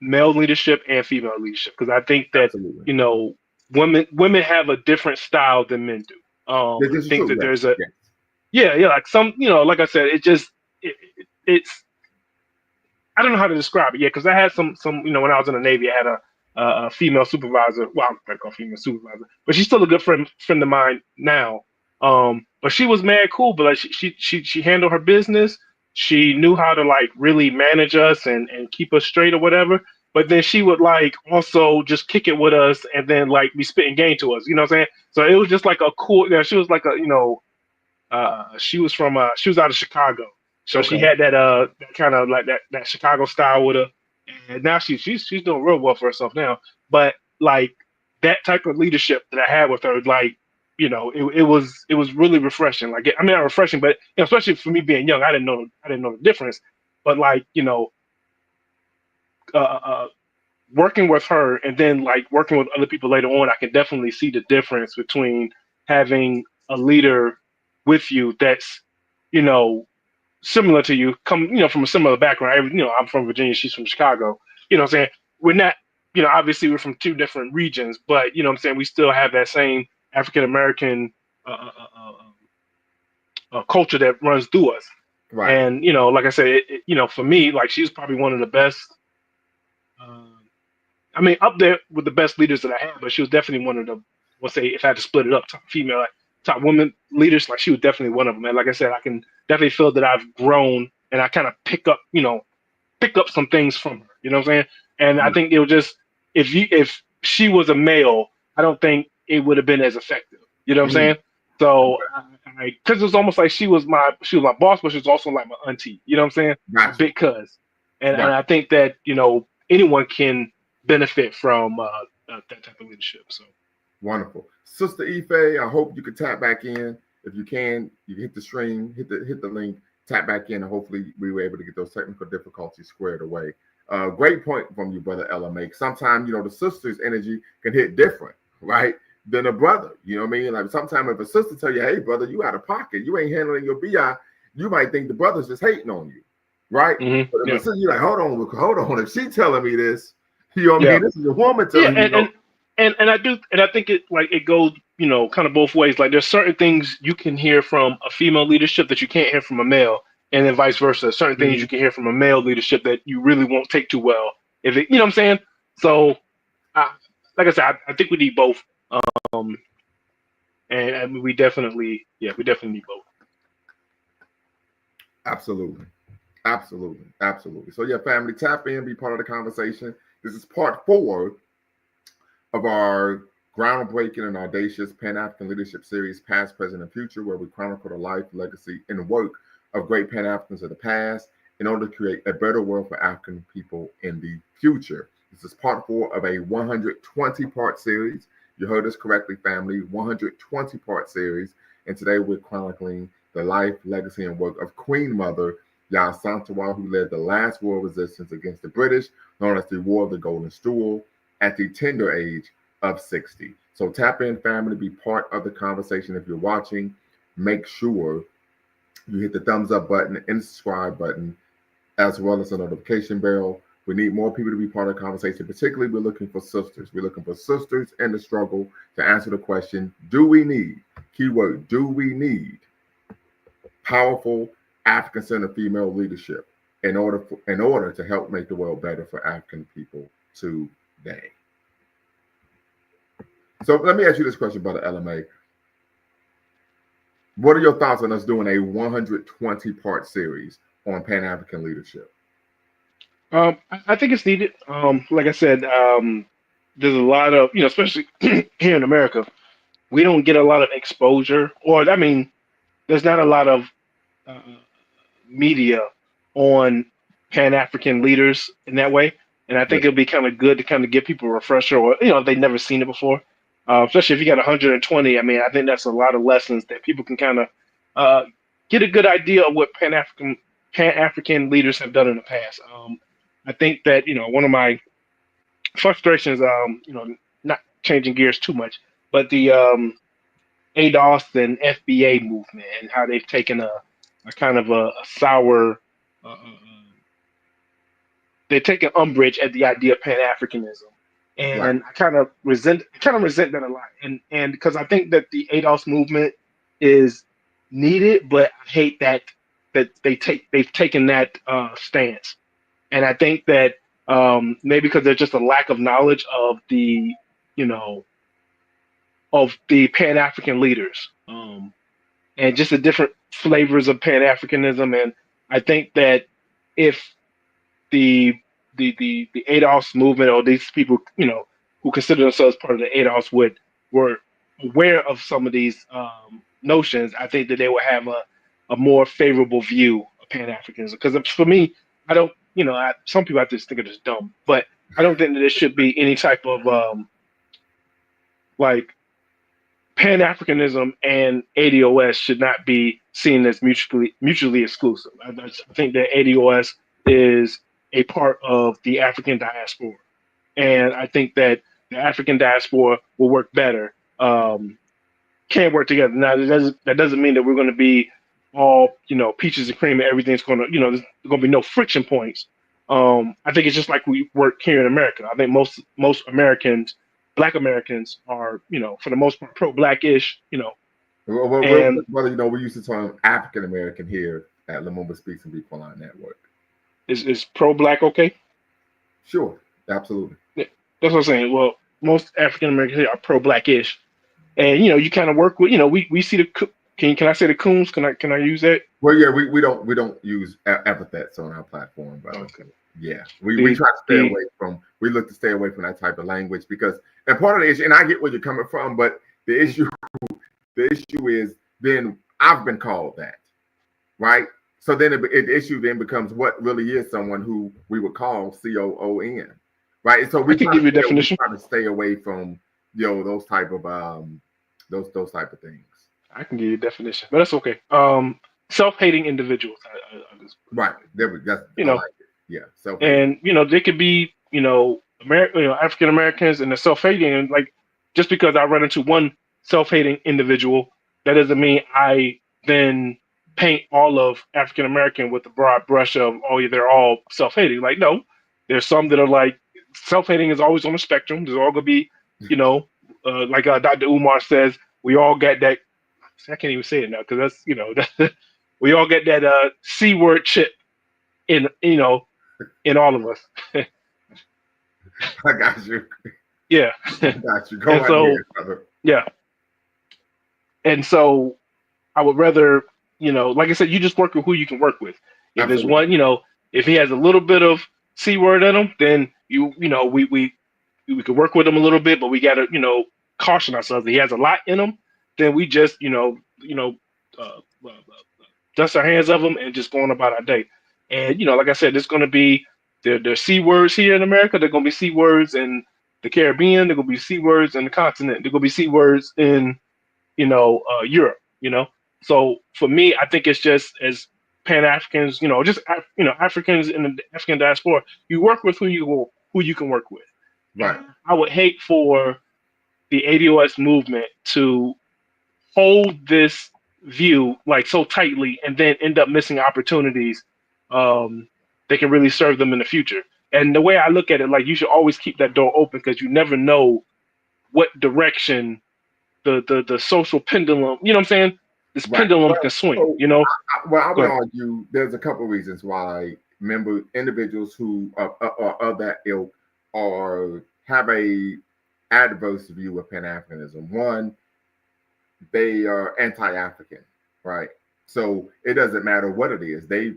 male leadership and female leadership, because I think that Absolutely. women have a different style than men do. This I is think true. that Yes. there's a Yes. yeah, like some, like I said, it's I don't know how to describe it. Yeah, because I had some when I was in the Navy, I had a female supervisor. Well, I'm not call female supervisor, but she's still a good friend of mine now. But she was mad cool, but like she handled her business. She knew how to like really manage us and keep us straight or whatever. But then she would like also just kick it with us and then like be spitting game to us. You know what I'm saying? So it was just like a cool. She was like she was out of Chicago, so she Okay. had that kind of like that Chicago style with her, and now she's doing real well for herself now. But like that type of leadership that I had with her, like it was really refreshing. Like I mean, not refreshing, but especially for me being young, I didn't know the difference. But like uh, uh, working with her and then like working with other people later on, I can definitely see the difference between having a leader with you that's you know similar to you, come from a similar background. I'm from Virginia, she's from Chicago. What I'm saying? We're not, obviously we're from two different regions, but what I'm saying, we still have that same African American uh, uh, uh, culture that runs through us. Right. And like I said, for me, like she's probably one of the best. Uh, I mean, up there with the best leaders that I had, but she was definitely one of the. Let's say if I had to split it up, top female, like, top women leaders, like she was definitely one of them. And like I said, I can definitely feel that I've grown and I kind of pick up some things from her. You know what I'm saying? And I Mm. think it was just if she was a male, I don't think it would have been as effective. You know what I'm Mm. saying? So, because it was almost like she was my boss, but she was also like my auntie. You know what I'm saying? My Gotcha. big cuz. And Right. I think that anyone can benefit from that type of leadership. So. Wonderful. Sister Ife, I hope you can tap back in. If you can, you can hit the stream, hit the link, tap back in, and hopefully we were able to get those technical difficulties squared away. Great point from you, brother LMA. Sometimes, the sister's energy can hit different, right, than a brother. You know what I mean? Like sometimes if a sister tell you, hey, brother, you out of pocket, you ain't handling your BI, you might think the brother's just hating on you, right? But if a Yeah. sister, you're like, hold on, if she telling me this, you know what I Yeah. mean? This is a woman Yeah, telling you, and I think it goes kind of both ways. Like there's certain things you can hear from a female leadership that you can't hear from a male, and then vice versa. Certain things Mhm. you can hear from a male leadership that you really won't take too well. If it, you know what I'm saying. So, like I said, I think we need both. Um, and I mean, we definitely need both. Absolutely. Absolutely. Absolutely. So, yeah, family, tap in, be part of the conversation. This is part 4 of our groundbreaking and audacious Pan African Leadership Series, Past, Present, and Future, where we chronicle the life, legacy, and work of great Pan Africans of the past in order to create a better world for African people in the future. This is part 4 of a 120-part series. You heard us correctly, family, 120-part series. And today we're chronicling the life, legacy, and work of Queen Mother Yaa Asantewaa, who led the last war of resistance against the British, known as the War of the Golden Stool, at the tender age of 60. So tap in, family, be part of the conversation. If you're watching, make sure you hit the thumbs up button and subscribe button, as well as the notification bell. We need more people to be part of the conversation. Particularly, we're looking for sisters. We're looking for sisters in the struggle to answer the question, do we need, keyword, do we need powerful African-centered female leadership in order to help make the world better for African people today? So let me ask you this question, brother LMA. What are your thoughts on us doing a 120-part series on Pan-African leadership? I think it's needed. Like I said, there's a lot of especially here in America, we don't get a lot of exposure, or I mean, there's not a lot of uh, media on Pan African leaders in that way. And I think Yes. it'll be kind of good to kind of give people a refresher, or if they've never seen it before. Especially if you got 120, I mean, I think that's a lot of lessons that people can kind of uh, get a good idea of what Pan African leaders have done in the past. I think that one of my frustrations, not changing gears too much, but the ADOS and FBA movement and how they've taken a kind of a sour uh, uh, they're taking umbrage at the idea of Pan-Africanism, Right. and I kind of resent that a lot, and because I think that the ADOS movement is needed, but I hate that they've taken that stance, and I think that maybe because there's just a lack of knowledge of the you know of the Pan African leaders, and just the different flavors of Pan Africanism, and I think that if the the ADOS movement or these people, who consider themselves part of the ADOS were aware of some of these notions, I think that they would have a more favorable view of Pan Africanism. Because for me, I don't, some people out there think it's dumb, but I don't think that there should be any type of like Pan Africanism and ADOS should not be seen as mutually exclusive. I think that ADOS is a part of the African diaspora, and I think that the African diaspora will work better, can work together. Now that doesn't mean that we're going to be all peaches and cream and everything's going to there's going to be no friction points. I think it's just like we work here in America. I think most Americans, Black Americans, are for the most part pro-Blackish. Well, real And quick, brother, we used to term African American here at Lumumba Speaks and Beef Online Network. is pro-Black okay? Sure, absolutely. Yeah, that's what I'm saying. Well, most African Americans here are pro-Blackish, and you kind of work with we see the can I say the coons? Can I use that? Well, yeah, we don't use epithets on our platform, brother. Okay. Yeah, we try to stay away from. We look to stay away from that type of language because, and part of the issue, and I get where you're coming from, but the issue is then I've been called that, right? So then the issue then becomes what really is someone who we would call COON, right? And so I can give you a definition. We try to stay away from those type of those type of things. I can give you a definition, but that's okay. Self-hating individuals. Right. That's I like it. Yeah. And they could be African Americans and they're self-hating, and like just because I run into one self-hating individual, that doesn't mean I then paint all of African American with the broad brush of they're all self-hating. Like no, there's some that are like self-hating is always on the spectrum. There's all gonna be like Dr. Umar says, we all got that. I can't even say it now because that's we all get that C word chip in all of us. I got you. Yeah. I got you. Go ahead, brother. Yeah. And so I would rather, like I said, you just work with who you can work with. If there's one, if he has a little bit of C word in him, then we could work with him a little bit, but we gotta, caution ourselves. If he has a lot in him, then we just, dust our hands of them and just go on about our day. And like I said, there's going to be there's C words here in America. There's going to be C words in the Caribbean. There's going to be C words in the continent. There's going to be C words in Europe. So for me, I think it's just as Pan Africans, Africans in the African diaspora, you work with who you can work with. Right. I would hate for the ADOS movement to hold this view like so tightly and then end up missing opportunities that can really serve them in the future. And the way I look at it, like you should always keep that door open because you never know what direction the social pendulum, you know what I'm saying? This pendulum can swing, I would argue there's a couple of reasons why individuals who are of that ilk have a adverse view of Pan-Africanism. One, they are anti-African, right? So it doesn't matter what it is. They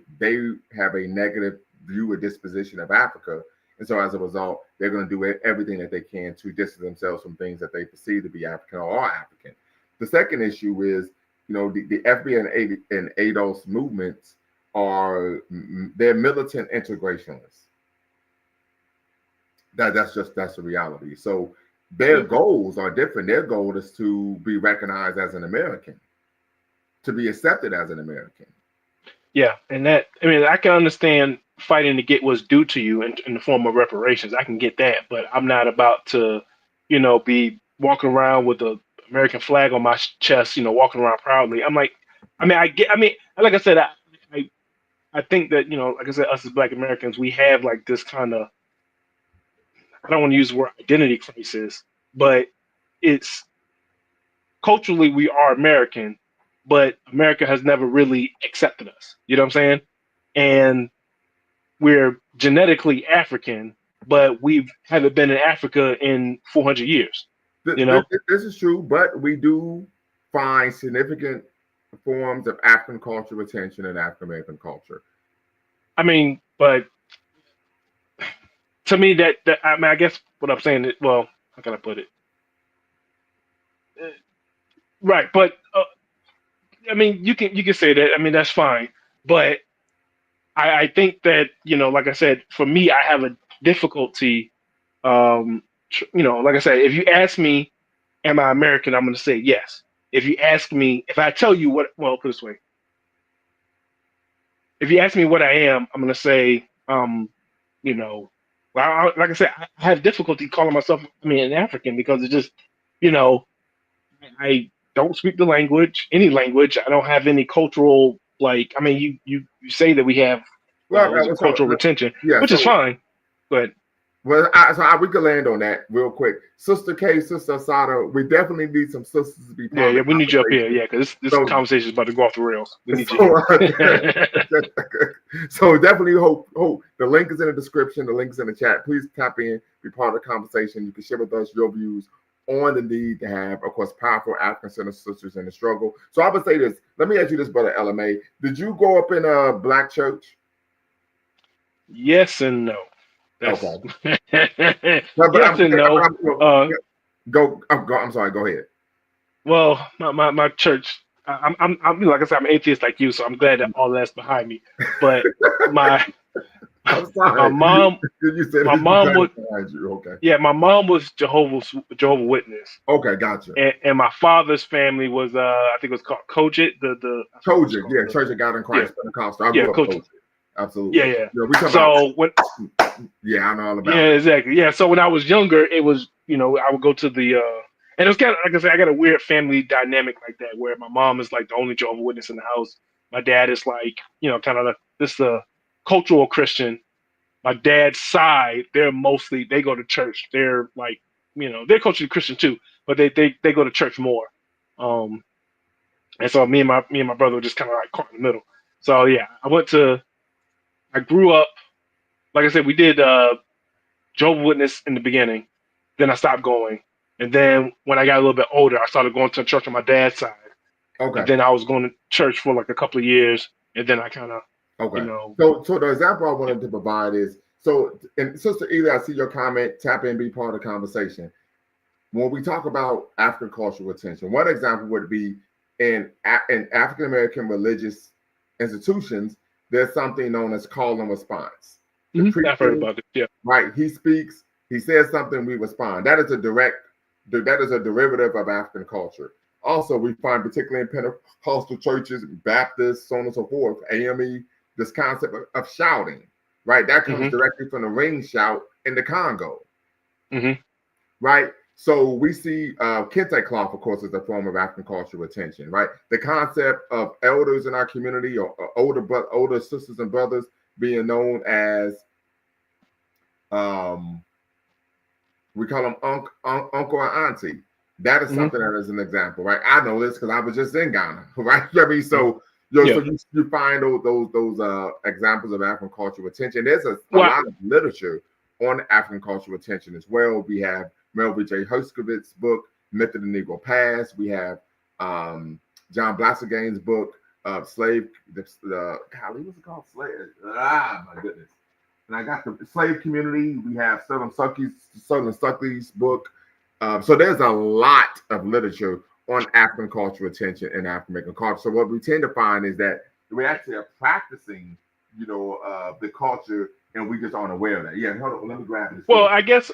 have a negative view or disposition of Africa. And so as a result, they're going to do everything that they can to distance themselves from things that they perceive to be African or are African. The second issue is, the FBA and ADOS movements they're militant integrationists. That's the reality. So their goals are different. Their goal is to be recognized as an American, to be accepted as an American. Yeah, and I can understand fighting to get what's due to you in the form of reparations. I can get that, but I'm not about to, be walking around with the American flag on my chest, walking around proudly. Like I said, I think that, like I said, us as Black Americans, we have like this kind of, I don't want to use the word identity crisis, but it's culturally we are American, but America has never really accepted us. You know what I'm saying? And we're genetically African, but we haven't been in Africa in 400 years. You know? This is true, but we do find significant forms of African culture retention in African American culture. I mean, but to me, that I mean, I guess what I'm saying is, well, how can I put it? Right, but I mean, you can say that. I mean, that's fine, but I think that, like I said, for me, I have a difficulty. Like I said, if you ask me, am I American? I'm going to say yes. If you ask me, if I tell you well, put it this way. If you ask me what I am, I'm going to say, well, like I said, I have difficulty calling myself, an African, because it's just, you know, I don't speak the language, any language. I don't have any cultural, like, I mean, you say that we have cultural retention, which is fine, but. Well, we could land on that real quick. Sister K, Sister Asada, we definitely need some sisters to be part of Yeah, we need you up here, because this conversation is about to go off the rails. We need you here. So definitely hope the link is in the description, the link is in the chat. Please tap in, be part of the conversation. You can share with us your views on the need to have, of course, powerful African sisters in the struggle. So I would say this. Let me ask you this, Brother LMA. Did you grow up in a Black church? Yes and no. Okay. Yes and no. I'm sorry. Go ahead. Well, my church. I'm like I said, I'm an atheist like you, so I'm glad that all that's behind me. But my mom. My mom was. Okay. Yeah, my mom was Jehovah's Witness. Okay, gotcha. And my father's family was I think it was called Kojit. The Kojit, yeah, Church of God in Christ, Pentecostal. I grew up Kojit. Absolutely. Yeah. Yeah, I know all about it. Yeah, exactly. Yeah. So when I was younger, it was, I would go to the and it was kind of, like I said, I got a weird family dynamic like that where my mom is like the only Jehovah's Witness in the house. My dad is like, kind of this cultural Christian. My dad's side, they go to church. They're like, they're culturally Christian too, but they go to church more. And so me and my brother were just kind of like caught in the middle. So yeah, I grew up, like I said, we did Jehovah's Witness in the beginning. Then I stopped going. And then when I got a little bit older, I started going to church on my dad's side. Okay. And then I was going to church for like a couple of years. And then I kind of, So the example I wanted to provide is, and Sister Ely, I see your comment, tap in, be part of the conversation. When we talk about African cultural retention, one example would be in African-American religious institutions, there's something known as call and response. I've heard about it. Yeah. Right. He speaks. He says something. We respond. That is a derivative of African culture. Also, we find particularly in Pentecostal churches, Baptists, so on and so forth, AME, this concept of shouting. Right. That comes directly from the ring shout in the Congo. Right. So we see kente cloth, of course, is a form of African cultural retention. Right. The concept of elders in our community or older sisters and brothers being known as, we call them uncle and auntie. That is something that is an example, right? I know this because I was just in Ghana, right? I mean, so you find those examples of African cultural retention. There's a lot of literature on African cultural retention as well. We have Melvin J. Herskovitz's book, Myth of the Negro Past. We have John Blassagain's book, Slave, what's it called? Slave. My goodness. And I got the Slave Community. We have Southern Stuckley's book. So there's a lot of literature on African cultural retention and African American culture. So what we tend to find is that we actually are practicing, the culture, and we just aren't aware of that. Yeah, hold on. Let me grab this. Well, I guess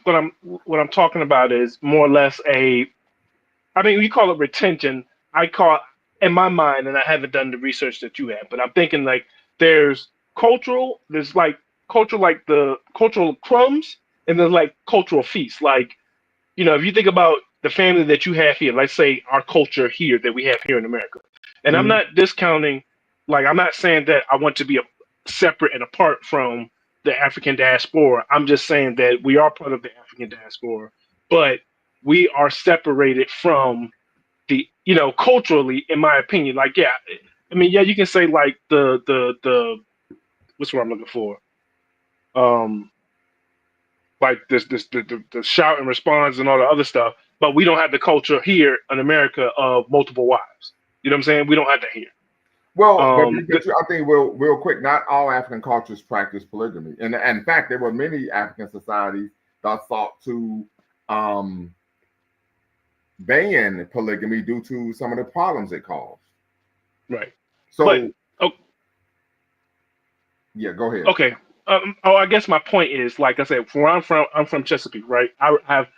what I'm talking about is more or less we call it retention. I call it, in my mind, and I haven't done the research that you have, but I'm thinking like there's like the cultural crumbs, and there's like cultural feasts. Like, if you think about the family that you have here, let's say our culture here that we have here in America, and I'm not discounting like, I'm not saying that I want to be separate and apart from the African diaspora. I'm just saying that we are part of the African diaspora, but we are separated from the, culturally, in my opinion. Like, yeah, I mean, yeah, you can say like the what's what I'm looking for. Um, like the shout and response and all the other stuff, but we don't have the culture here in America of multiple wives. You know what I'm saying? We don't have that here. Well, I think real quick, not all African cultures practice polygamy, and in fact, there were many African societies that sought to ban polygamy due to some of the problems it caused. Right. So, but, yeah, go ahead. Okay. I guess my point is, like I said, where I'm from Chesapeake, right? I have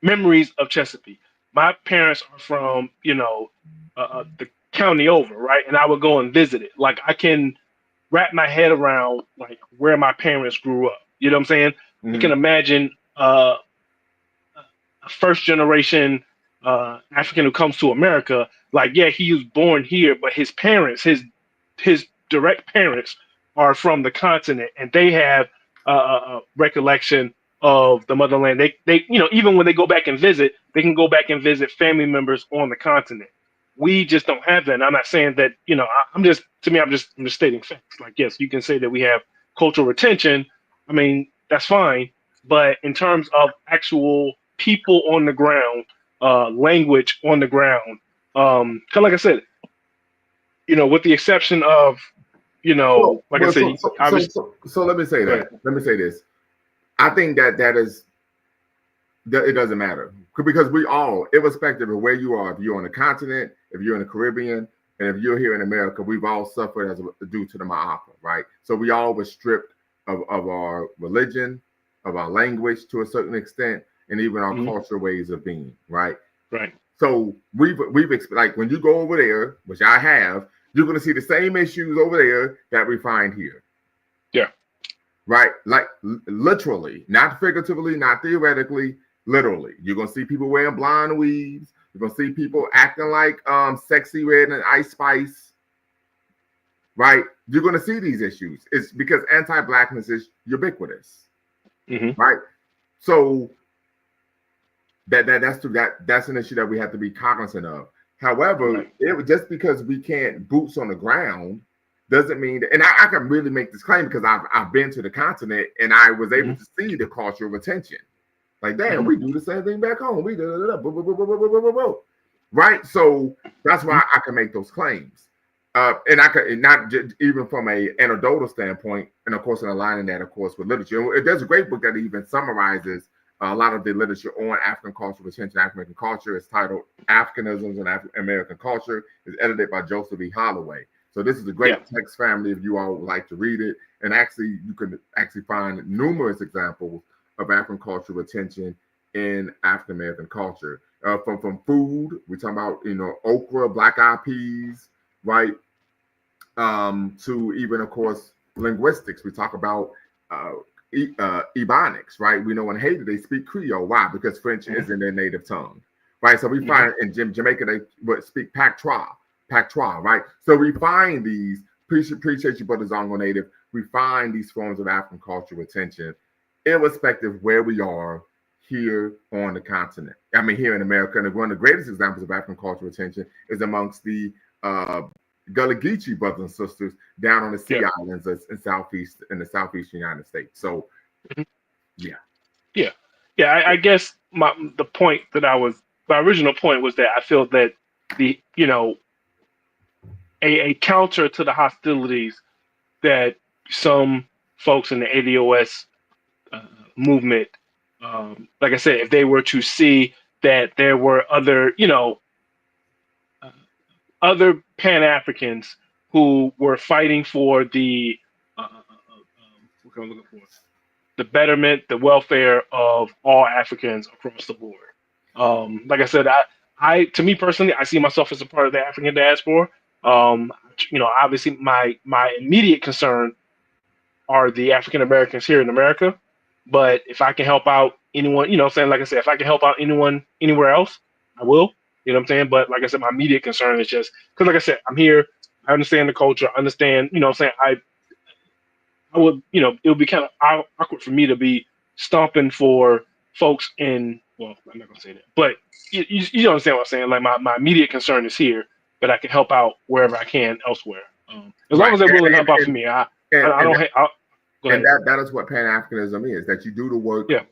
memories of Chesapeake. My parents are from, the county over, right? And I would go and visit it. Like, I can wrap my head around like where my parents grew up. You know what I'm saying? Mm-hmm. I can imagine a first generation African who comes to America. Like, yeah, he was born here, but his parents, his direct parents, are from the continent, and they have a recollection of the motherland. They, even when they go back and visit, they can go back and visit family members on the continent. We just don't have that. And I'm not saying that, I'm just stating facts. Like, yes, you can say that we have cultural retention. I mean, that's fine. But in terms of actual people on the ground, language on the ground, kind of like I said, with the exception of, So I said, let me say that. Let me say this. I think that it doesn't matter, because we all, irrespective of where you are, if you're on the continent, if you're in the Caribbean, and if you're here in America, we've all suffered due to the Ma'afa, right? So we all were stripped of our religion, of our language to a certain extent, and even our cultural ways of being, right? Right. So we've like, when you go over there, which I have, you're going to see the same issues over there that we find here. Yeah. Right? Like, literally, not figuratively, not theoretically, literally. You're going to see people wearing blonde weaves. You're going to see people acting like Sexy Red and Ice Spice. Right? You're going to see these issues. It's because anti-Blackness is ubiquitous. Mm-hmm. Right? So that's an issue that we have to be cognizant of. However, just because we can't boots on the ground doesn't mean that, and I can really make this claim because I've been to the continent and I was able to see the cultural retention. Like, damn, we do the same thing back home. We right. So that's why I can make those claims. And I could not just, even from a anecdotal standpoint, and of course, in aligning that, of course, with literature. There's a great book that even summarizes a lot of the literature on African cultural retention, African American culture. It's titled Africanisms and African American Culture. It's edited by Joseph E. Holloway. So this is a great text family if you all would like to read it. And actually, you can actually find numerous examples of African cultural retention in African American culture. From food, we're talking about, okra, black-eyed peas, right? To even, of course, linguistics. We talk about Ebonics, right? We know in Haiti they speak Creole. Why? Because French is in their native tongue, right? So we find in Jamaica they would speak Patois, right? So we find these, appreciate you, Brother Zongo Native. We find these forms of African cultural retention, irrespective of where we are here on the continent. I mean, here in America, and one of the greatest examples of African cultural retention is amongst the Gullah Geechee brothers and sisters down on the Sea Islands in the southeastern United States. So, I guess my original point was that I feel that the a counter to the hostilities that some folks in the ADOS movement, like I said, if they were to see that there were other other Pan-Africans who were fighting for the what am I looking for? The betterment, the welfare of all Africans across the board. Like I said, I to me personally, I see myself as a part of the African diaspora. Obviously, my immediate concern are the African Americans here in America. But if I can help out anyone, like I said, if I can help out anyone anywhere else, I will. You know what I'm saying? But like I said, my immediate concern is just because, like I said, I'm here. I understand the culture. I understand, you know what I'm saying? I would, you know, it would be kind of awkward for me to be stomping for folks in, well, I'm not going to say that, but you understand what I'm saying? Like my immediate concern is here, but I can help out wherever I can elsewhere. As long Right. as they're willing to help out for me, I And don't, go and ahead. that is what Pan-Africanism is, that you do the work Yeah.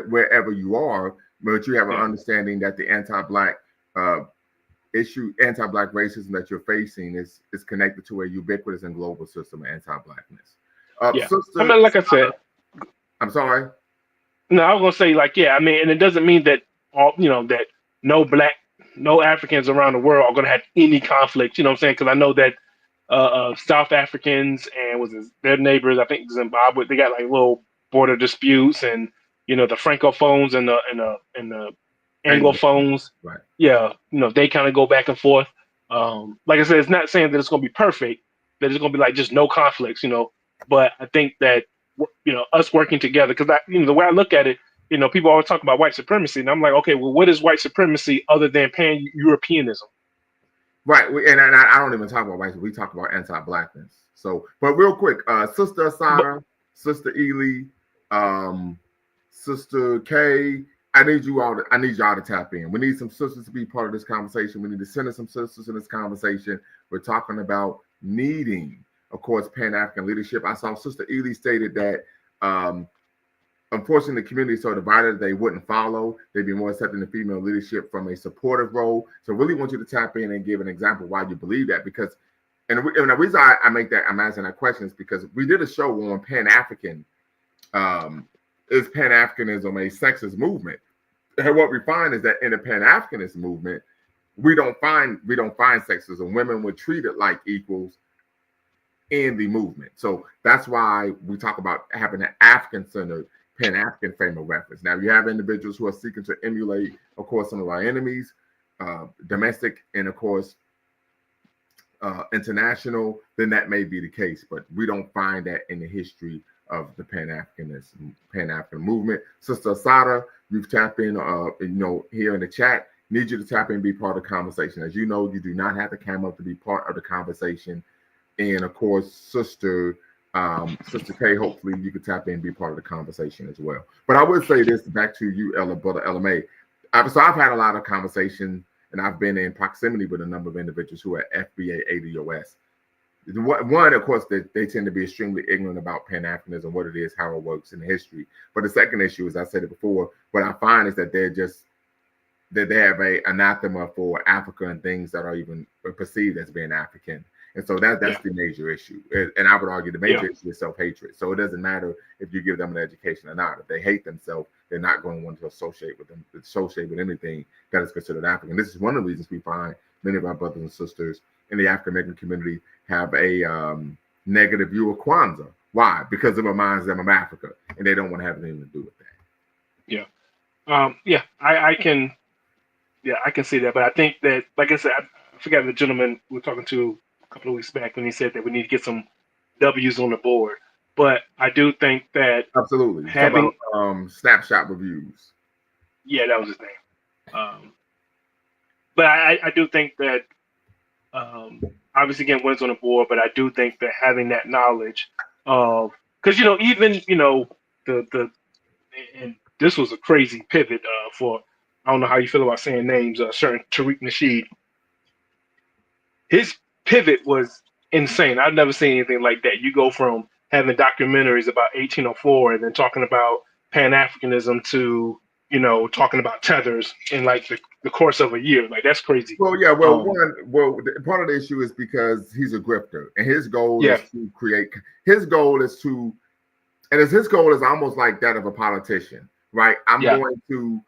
wherever you are, but you have an Yeah. understanding that the anti-black racism that you're facing is connected to a ubiquitous and global system of anti-blackness. Yeah. Sister, I mean, like I said, I'm sorry. no, I was gonna say like, yeah, I mean, and it doesn't mean that all, you know, that no Africans around the world are gonna have any conflict. You know what I'm saying? Because I know that South Africans and their neighbors, I think Zimbabwe, they got like little border disputes, and you know the Francophones and the Anglophones, Right. yeah, you know they kind of go back and forth. Like I said, it's not saying that it's gonna be perfect, that it's gonna be like just no conflicts, you know. But I think that you know us working together, because you know the way I look at it, you know, people always talk about white supremacy, and I'm like, okay, well, what is white supremacy other than pan-Europeanism? Right. And I don't even talk about white. We talk about anti-blackness. So, but real quick, Sister Asada, Sister Ely, Sister K, I need y'all to tap in. We need some sisters to be part of this conversation. We need to send some sisters in this conversation. We're talking about needing, of course, Pan-African leadership. I saw Sister Ely stated that unfortunately, the community is so divided they wouldn't follow. They'd be more accepting of female leadership from a supportive role. So really want you to tap in and give an example why you believe that. Because, and the reason I'm asking that question is because we did a show on Pan-African, is Pan-Africanism a sexist movement? And what we find is that in the Pan-Africanist movement, we don't find sexism. Women were treated like equals in the movement. So that's why we talk about having an African-centered Pan-African frame of reference. Now, you have individuals who are seeking to emulate, of course, some of our enemies, domestic and, of course, international, then that may be the case. But we don't find that in the history of the Pan-African movement. Sister Asada, you've tapped in, here in the chat. Need you to tap in and be part of the conversation. As you know, you do not have to come up to be part of the conversation. And, of course, Sister K, hopefully you could tap in and be part of the conversation as well. But I would say this back to you, Brother LMA. So I've had a lot of conversation, and I've been in proximity with a number of individuals who are FBA ADOS. One, of course, they tend to be extremely ignorant about Pan-Africanism, what it is, how it works in history. But the second issue, as I said it before, what I find is that they have a anathema for Africa and things that are even perceived as being African. And so that's the major issue. And I would argue the major issue is self-hatred. So it doesn't matter if you give them an education or not. If they hate themselves, they're not going to want to associate with anything that is considered African. This is one of the reasons we find many of our brothers and sisters in the African American community have a negative view of Kwanzaa. Why? Because it reminds them of Africa, and they don't want to have anything to do with that. Yeah. I can see that. But I think that, like I said, I forgot the gentleman we were talking to a couple of weeks back when he said that we need to get some W's on the board. But I do think that absolutely having snapshot reviews. Yeah, that was his name. But I do think that obviously getting wins on the board, but I do think that having that knowledge of, because even the and this was a crazy pivot for, I don't know how you feel about saying names, certain Tariq Nasheed. His pivot was insane. I've never seen anything like that. You go from having documentaries about 1804 and then talking about Pan-Africanism to, talking about tethers in like the course of a year. Like, that's crazy. Well, yeah. Well, part of the issue is because he's a grifter, and his goal is to create. His goal is almost like that of a politician, right? I'm going to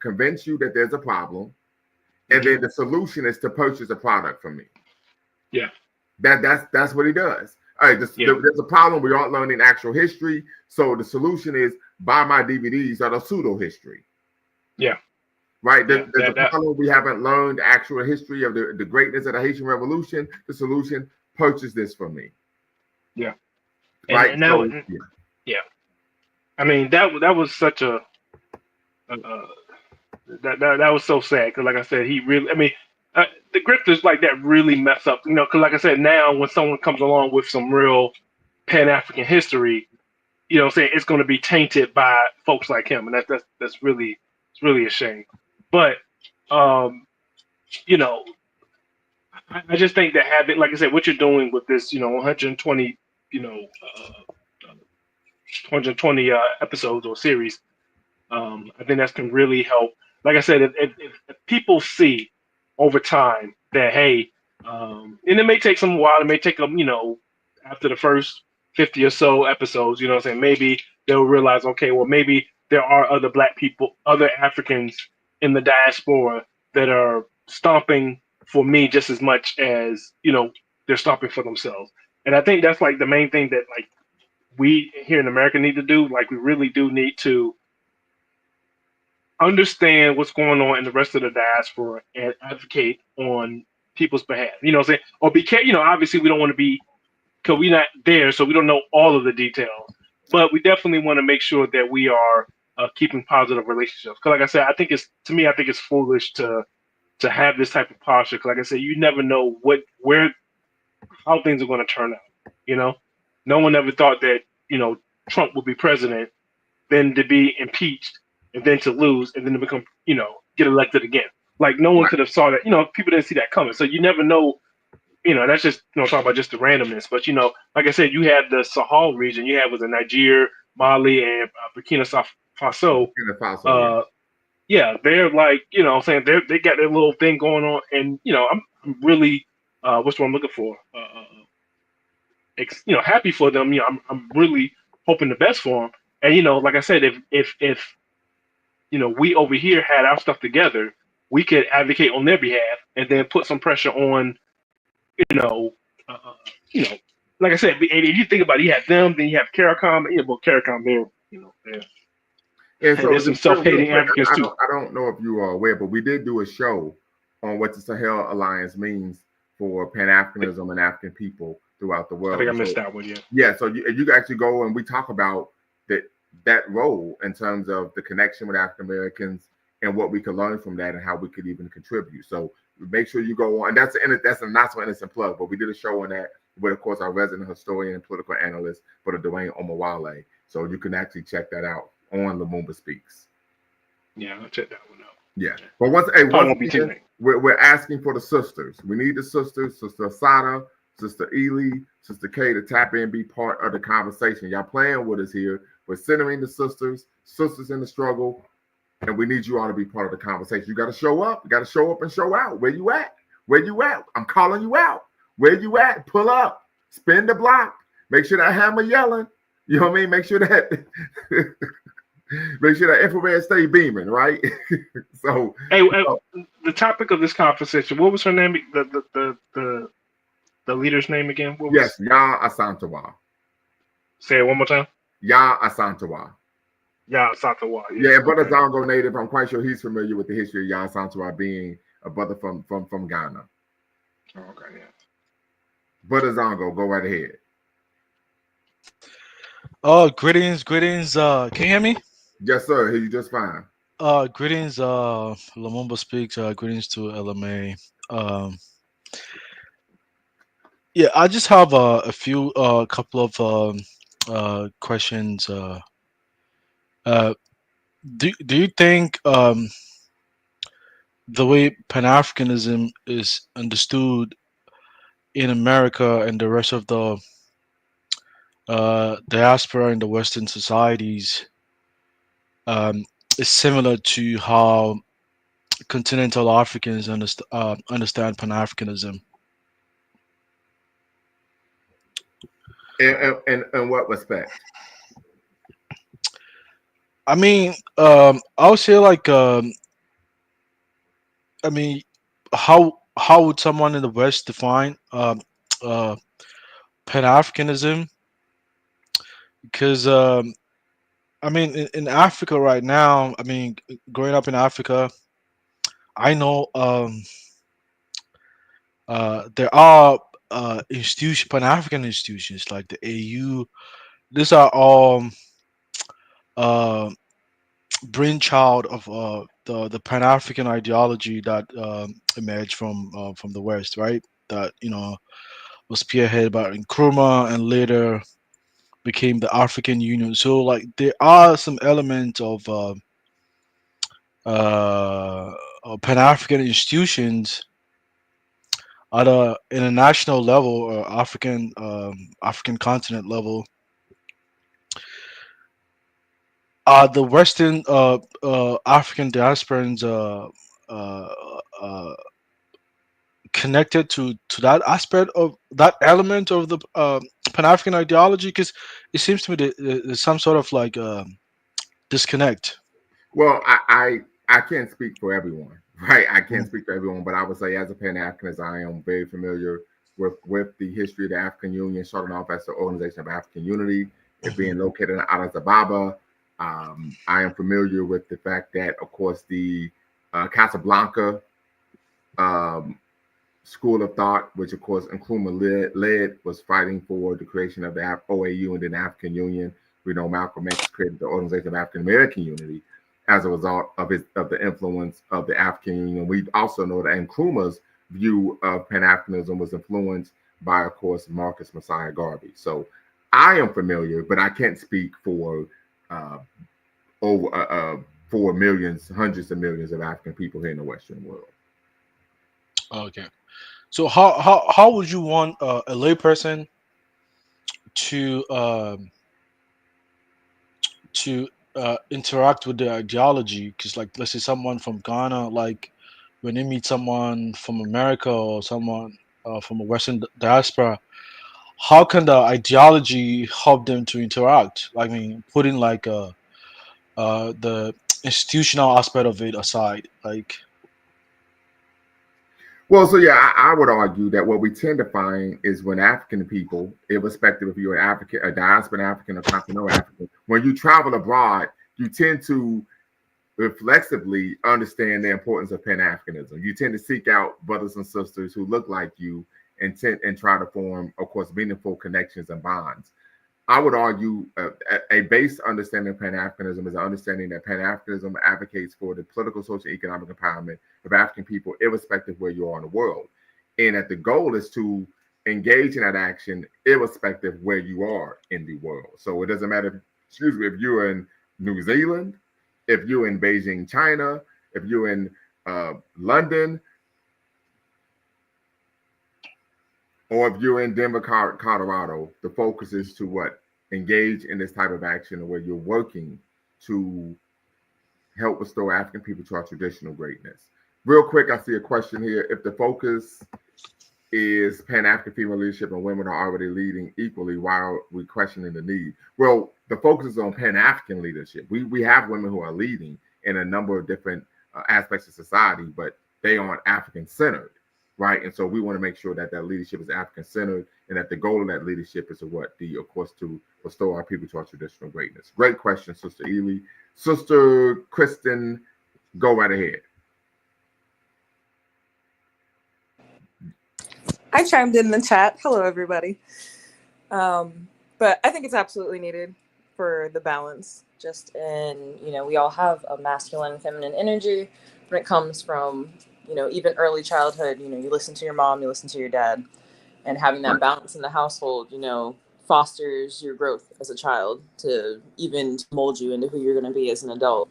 convince you that there's a problem, and then the solution is to purchase a product from me. Yeah, that's what he does. All right, there's a problem. We aren't learning actual history, so the solution is buy my DVDs that are pseudo history. Yeah. Right. There's a problem. We haven't learned the actual history of the greatness of the Haitian Revolution. The solution: purchase this from me. Yeah. Right. And that I mean, that was such a that was so sad, because, like I said, he really. I mean, the grifters like that really mess up, because like I said, now when someone comes along with some real Pan African history, what I'm saying, it's going to be tainted by folks like him, and that's really it's really a shame. But um, you know, I just think that having, like I said, what you're doing with this, 120, you know, 120 episodes or series, I think that can really help. Like I said, if people see over time that, hey, and it may take some while, it may take them, after the first 50 or so episodes, what I'm saying, maybe they'll realize, okay, well, maybe there are other black people, other Africans in the diaspora that are stomping for me just as much as, they're stomping for themselves. And I think that's like the main thing that like we here in America need to do. Like we really do need to understand what's going on in the rest of the diaspora and advocate on people's behalf. You know what I'm saying? Or be careful, obviously we don't want to be, because we're not there, so we don't know all of the details. But we definitely want to make sure that we are keeping positive relationships. Because like I said, I think it's foolish to have this type of posture. Because like I said, you never know how things are going to turn out. No one ever thought that, Trump would be president, then to be impeached, and then to lose, and then to become, get elected again. Like no one Right. could have saw that. People didn't see that coming. So you never know. That's just talking about just the randomness. But like I said, you had the Sahel region. You had was in Niger, Mali, and Burkina Faso. Burkina Faso, yeah. Yeah, they're like I'm saying they got their little thing going on, and I'm really what's what I'm looking for. Happy for them. I'm really hoping the best for them. And like I said, if we over here had our stuff together, we could advocate on their behalf and then put some pressure on, you know, uh, uh, you know, like I said, and if you think about it, you have them, then you have CARICOM, well, CARICOM, they're, And and so, there's some real self-hating quick, Africans too. I don't know if you are aware, but we did do a show on what the Sahel Alliance means for Pan Africanism and African people throughout the I world. think I And missed so, that one. Yeah, yeah, so you can actually go and we talk about that role in terms of the connection with African Americans and what we could learn from that and how we could even contribute. So make sure you go on. That's a not so innocent plug, but we did a show on that with, of course, our resident historian and political analyst, for the Dwayne Omawale. So you can actually check that out on Lumumba Speaks. yeah, I'll check that one out. Yeah, Yeah. but once Probably won't be too again, late. we're asking for the sisters. We need the sisters, Sister Asada, Sister Ely, Sister K, to tap in, be part of the conversation. Y'all playing with us here. We're centering the sisters in the struggle, and we need you all to be part of the conversation. You got to show up. You got to show up and show out. Where you at? Where you at? I'm calling you out. Where you at? Pull up. Spin the block. Make sure that hammer yelling. You know what I mean? Make sure that make sure that infrared stay beaming, right? So, Hey, the topic of this conversation. What was her name? The leader's name again? What was? yes, Yaa Asantewaa. Say it one more time. Yaa Asantewaa. Yaa Asantewaa. Yeah, and Brother Okay. Zongo native. I'm quite sure he's familiar with the history of Yaa Asantewaa being a brother from Ghana. Oh, okay. Yeah. Brother Zongo, go right ahead. Greetings. Can you hear me? Yes, sir. Hear you just fine. Greetings. Lumumba speaks. Greetings to LMA. Yeah, I just have a few, couple of questions. Do you think the way Pan Africanism is understood in America and the rest of the diaspora in the Western societies is similar to how continental Africans understand Pan Africanism? In what respect? I mean, I would say like, I mean, how would someone in the West define uh, Pan Africanism? Because I mean, in Africa right now, I mean, growing up in Africa, I know there are Pan African institutions like the AU. These are all uh, brainchild of the Pan African ideology that emerged from the West, right? That was spearheaded by Nkrumah and later became the African Union. So like there are some elements of Pan African institutions at a international level or African continent level. The Western African diasporans uh, uh, connected to that aspect of that element of the Pan African ideology? Because it seems to me that there's some sort of like disconnect. Well, I can't speak for everyone, right? I can't speak for everyone, but I would say as a Pan Africanist, I am very familiar with the history of the African Union, starting off as the Organization of African Unity, it being located in Addis Ababa. I am familiar with the fact that, of course, the Casablanca um, school of thought, which of course Nkrumah led, was fighting for the creation of the OAU and then the African Union. We know Malcolm X created the Organization of African American Unity as a result of the influence of the African Union. We also know that Nkrumah's view of Pan Africanism was influenced by, of course, Marcus Messiah Garvey. So I am familiar, but I can't speak for uh, over for millions, hundreds of millions of African people here in the Western world. Okay. So how would you want a layperson to to interact with the ideology? Because like let's say someone from Ghana, like when they meet someone from America or someone from a Western diaspora, how can the ideology help them to interact? I mean, putting like the institutional aspect of it aside, like Well, so yeah, I would argue that what we tend to find is when African people, irrespective if you're an African, a diaspora African, or continental African, when you travel abroad, you tend to reflexively understand the importance of Pan Africanism. You tend to seek out brothers and sisters who look like you and try to form, of course, meaningful connections and bonds. I would argue a base understanding of Pan Africanism is an understanding that Pan Africanism advocates for the political, social, economic empowerment of African people, irrespective of where you are in the world. And that the goal is to engage in that action, irrespective of where you are in the world. So it doesn't matter, excuse me, if you're in New Zealand, if you're in Beijing, China, if you're in London, or if you're in Denver, Colorado, the focus is to what? Engage in this type of action where you're working to help restore African people to our traditional greatness. Real quick, I see a question here. If the focus is Pan-African female leadership and women are already leading equally, why are we questioning the need? Well, the focus is on Pan-African leadership. We have women who are leading in a number of different aspects of society, but they aren't African-centered. Right, and so we want to make sure that that leadership is African-centered, and that the goal of that leadership is to what? Of course, to restore our people to our traditional greatness. Great question, Sister Ely. Sister Kristen, go right ahead. I chimed in the chat. Hello, everybody. But I think it's absolutely needed for the balance. Just in, we all have a masculine and feminine energy when it comes from, even early childhood. You listen to your mom, you listen to your dad, and having that balance in the household, fosters your growth as a child to even mold you into who you're going to be as an adult.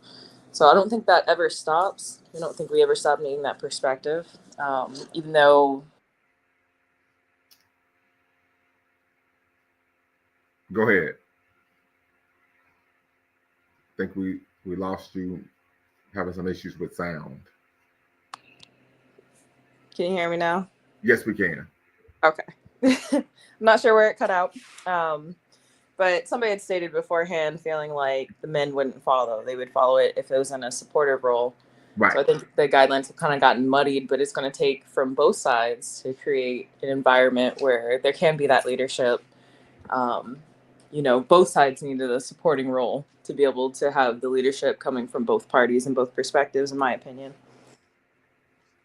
So I don't think that ever stops. I don't think we ever stop needing that perspective, even though. Go ahead. I think we lost you, having some issues with sound. Can you hear me now? Yes, we can. Okay. I'm not sure where it cut out. But somebody had stated beforehand feeling like the men wouldn't follow. They would follow it if it was in a supportive role. Right. So I think the guidelines have kind of gotten muddied, but it's going to take from both sides to create an environment where there can be that leadership. Both sides needed a supporting role to be able to have the leadership coming from both parties and both perspectives, in my opinion.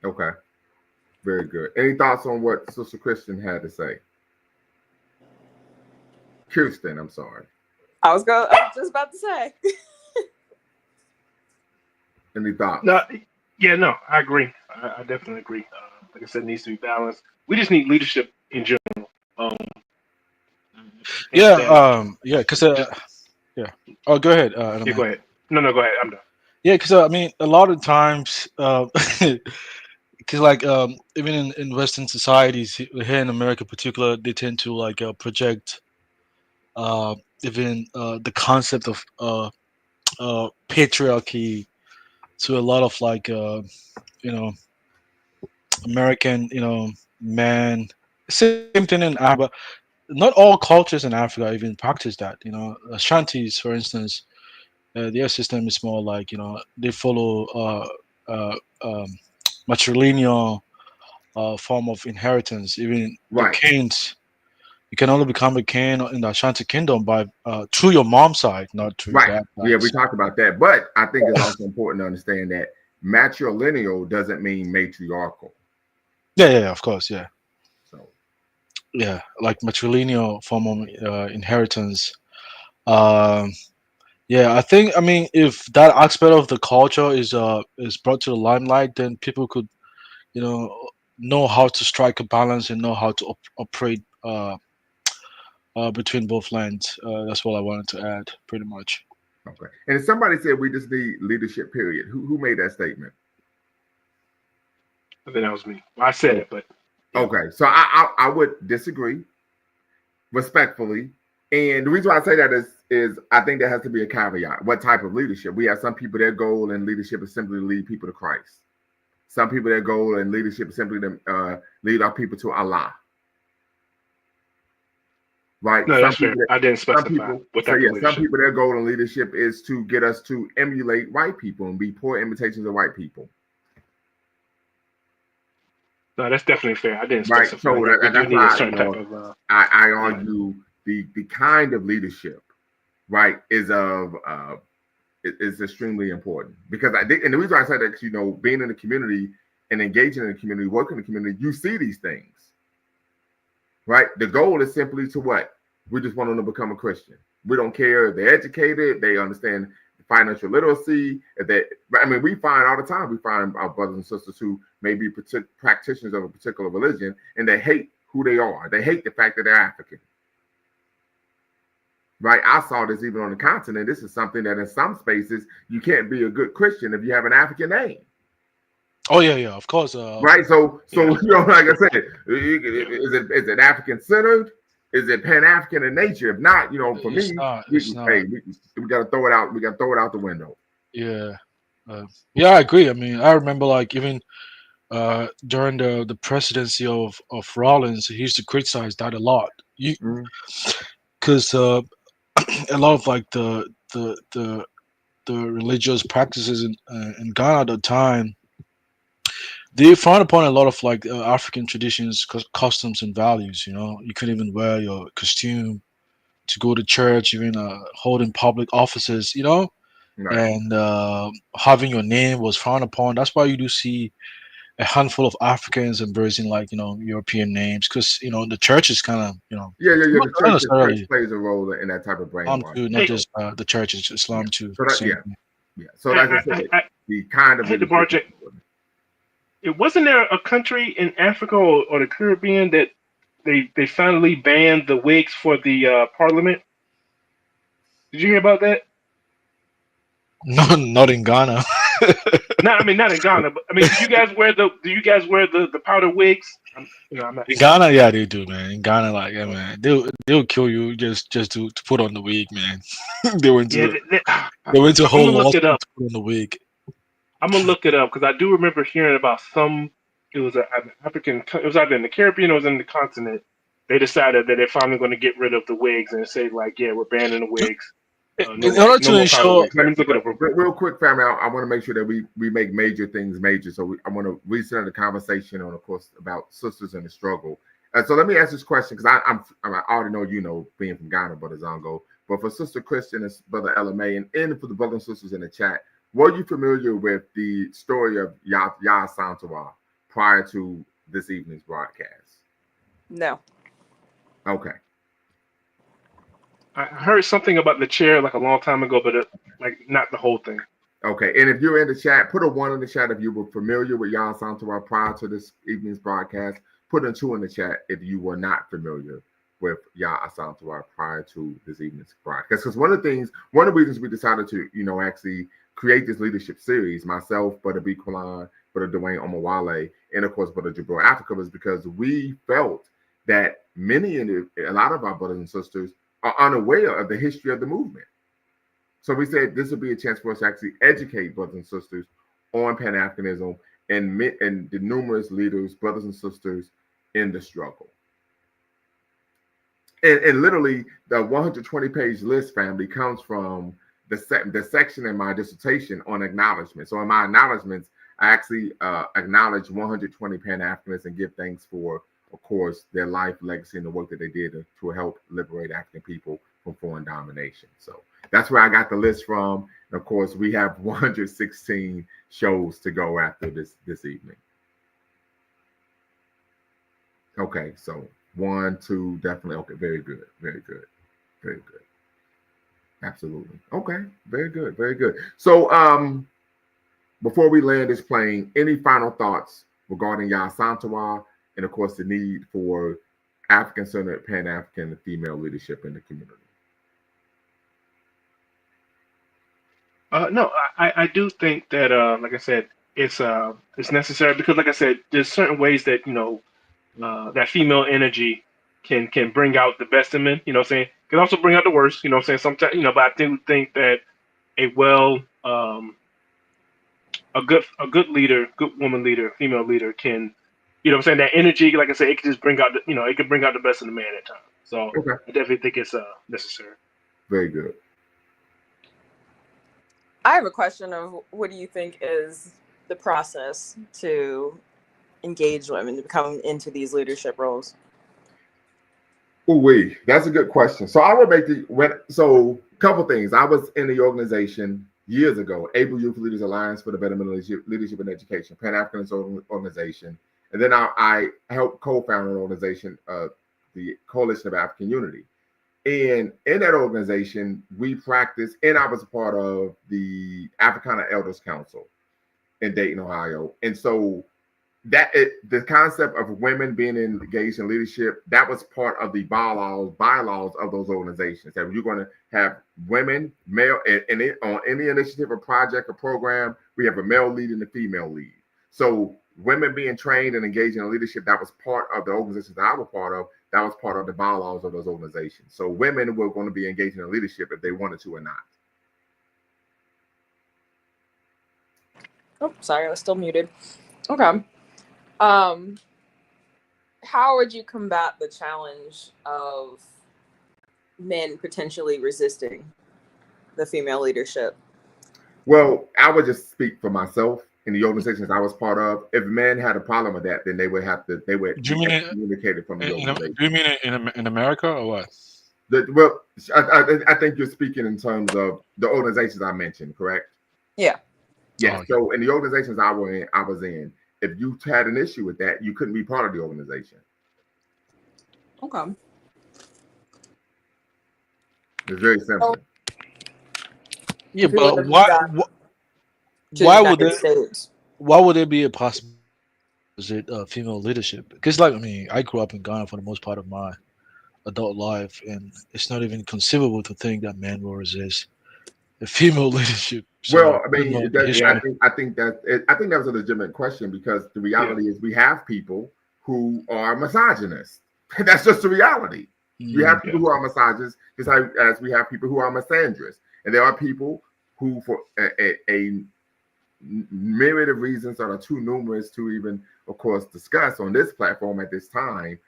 Okay. Very good. Any thoughts on what Sister Christian had to say? Kirsten, I'm sorry. I was just about to say. Any thoughts? No, yeah, no, I agree. I definitely agree. Like I said, it needs to be balanced. We just need leadership in general. I think Yeah, that yeah, because just yeah. Oh, go ahead, yeah, Anime. go ahead. No, go ahead. I'm done. Yeah, because I mean, a lot of times, because like even in Western societies here in America, in particular, they tend to like project uh, even the concept of patriarchy to a lot of like you know American man. Same thing in Africa. Not all cultures in Africa even practice that. Ashantis, for instance, their system is more like they follow uh, um, matrilineal form of inheritance. Even the Right. kings, you can only become a king in the Ashanti kingdom by through your mom's side, not through your Right. dad's Yeah, side. we talked about that. But I think it's also important to understand that matrilineal doesn't mean matriarchal. Yeah, of course, yeah, So yeah, like matrilineal form of inheritance. Um, yeah, I think, I mean, if that aspect of the culture is brought to the limelight, then people could you know how to strike a balance and know how to operate between both lands. That's what I wanted to add, pretty much. okay. And if somebody said we just need leadership, period. Who made that statement? I think that was me. Well, I said Oh, it, but yeah. okay. So I would disagree respectfully. And the reason why I say that is I think there has to be a caveat. What type of leadership? We have some people their goal in leadership is simply to lead people to Christ. Some people their goal in leadership is simply to lead our people to Allah. Right? No, that's fair. I didn't Some specify people, what so type of yeah, some leadership. people their goal in leadership is to get us to emulate white people and be poor imitations of white people. No, that's definitely fair. I didn't Right. specify. So Yeah, we do that's need a why certain type of I yeah. argue the kind of leadership, right, is extremely important because I think, and the reason I say that, being in the community and engaging in the community, working in the community, you see these things, right? The goal is simply to what? We just want them to become a Christian. We don't care if they're educated, they understand financial literacy. If they, I mean, we find all the time, we find our brothers and sisters who may be practitioners of a particular religion and they hate who they are. They hate the fact that they're African. Right? I saw this even on the continent. This is something that in some spaces you can't be a good Christian if you have an African name. Oh yeah, of course. Right. So Yeah. like I said, Yeah. is it African centered? Is it Pan African in nature? If not, for It's me, not. we, It's not. hey, we got to throw it out. We got to throw it out the window. Yeah. Yeah, I agree. I mean, I remember like even during the presidency of Rollins, he used to criticize that a lot. Mm-hmm. Because a lot of like the religious practices in Ghana at the time, they frowned upon a lot of like African traditions, customs, and values. You couldn't even wear your costume to go to church, even holding public offices. Right. And having your name was frowned upon. That's why you do see a handful of Africans embracing like European names, because the church is kind of Yeah. not The not church necessarily plays a role in that type of Islam too, brainwashing. not Hey, So just the church, it's yeah. Islam too. So that Same yeah, thing. yeah. So like I said, the kind I of hate the leadership is project. important. It wasn't there a country in Africa or the Caribbean that they finally banned the wigs for the parliament. Did you hear about that? No, not in Ghana. No, I mean not in Ghana, but I mean, do you guys wear the powder wigs? I'm not. In Ghana, yeah, they do, man. In Ghana, like, yeah, man, they'll kill you just to put on the wig, man. they went Yeah, to they went to I'm whole gonna look law it school up. to put on the wig. I'm gonna look it up because I do remember hearing about some. It was an African. It was either in the Caribbean or it was in the continent. They decided that they're finally going to get rid of the wigs and say like, yeah, we're banning the wigs. In order No to more powder ensure, wigs. Let me look it up real quick. Real quick, family, I want to make sure that we make major things major. So I want to recenter the conversation on, of course, about sisters and the struggle. So let me ask this question because I already know being from Ghana, Brother Zongo. But for Sister Christian and Brother LMA, and for the brothers and sisters in the chat, were you familiar with the story of Yaa Asantewaa prior to this evening's broadcast? No. Okay. I heard something about the chair like a long time ago, but like not the whole thing. Okay, and if you're in the chat, put a 1 in the chat if you were familiar with Yaa Asantewaa prior to this evening's broadcast. Put a 2 in the chat if you were not familiar with Yaa Asantewaa prior to this evening's broadcast. Because one of the reasons we decided to, actually create this leadership series, myself, Brother B. Quillan, Brother Dwayne Omawale, and of course, Brother Jabril Africa, was because we felt that a lot of our brothers and sisters are unaware of the history of the movement. So we said this would be a chance for us to actually educate brothers and sisters on Pan-Africanism and the numerous leaders, brothers and sisters in the struggle. And literally, the 120-page list, family, comes from the section in my dissertation on acknowledgement. So in my acknowledgements, I actually acknowledge 120 Pan-Africanists and give thanks for, of course, their life, legacy, and the work that they did to help liberate African people from foreign domination. So that's where I got the list from. And of course, we have 116 shows to go after this evening. Okay, so 1, 2, definitely. Okay, very good, very good, very good. Absolutely. Okay, very good, very good. So before we land this plane, any final thoughts regarding Yaa Asantewaa and of course the need for African-centered, Pan-African female leadership in the community? No, I do think that, like I said, it's necessary because, like I said, there's certain ways that that female energy can bring out the best in men. You know what I'm saying? Can also bring out the worst. You know what I'm saying? Sometimes, but I do think that a good leader, good woman leader, female leader can, what I'm saying, that energy, like I said, it can just bring out it can bring out the best in the man at times. So Okay, I definitely think it's necessary. very good. I have a question of what do you think is the process to engage women to become into these leadership roles? Ooh, that's a good question. So I would make a couple things. I was in the organization years ago, Able Youth Leaders Alliance for the Betterment of Leadership and Education, Pan-Africanist organization. And then I helped co-found an organization, the Coalition of African Unity. And in that organization, we practiced, and I was a part of the Africana Elders Council in Dayton, Ohio. And so the concept of women being engaged in leadership, that was part of the bylaws of those organizations. That you're going to have women, male, and on any initiative or project or program, we have a male lead and a female lead. So women being trained and engaged in leadership, that was part of the organizations that I was part of. That was part of the bylaws of those organizations. So women were going to be engaged in leadership if they wanted to or not. Oh, sorry, I was still muted. Okay. How would you combat the challenge of men potentially resisting the female leadership? Well, I would just speak for myself in the organizations I was part of. If men had a problem with that, then they would Do you mean communicated from the organization. do you mean in America or what? I think you're speaking in terms of the organizations I mentioned, correct? Yeah. Yes. Oh, okay. So in the organizations I was in, if you had an issue with that, you couldn't be part of the organization. Okay. It's very simple. Yeah, If we were but to move back to the why would there be a possible female leadership? Because I grew up in Ghana for the most part of my adult life, and it's not even conceivable to think that men will resist the female leadership. So, Well, I mean, I think that was a legitimate question because the reality is we have people who are misogynists. That's just the reality. We have people who are misogynists, just as we have people who are misandrous, and there are people who, for a myriad of reasons that are too numerous to even, of course, discuss on this platform at this time,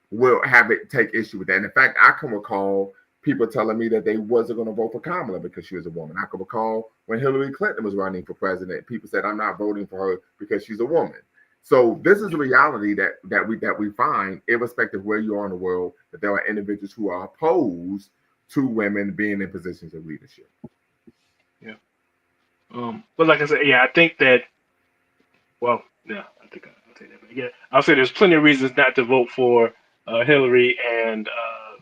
will have it take issue with that. And in fact, I can recall people telling me that they wasn't going to vote for Kamala because she was a woman. I can recall when Hillary Clinton was running for president, people said, I'm not voting for her because she's a woman. So this is a reality that we find, irrespective of where you are in the world, that there are individuals who are opposed to women being in positions of leadership. Yeah. But like I said, I think that. Well, yeah, I think I'll say that. But yeah, I'll say there's plenty of reasons not to vote for Hillary and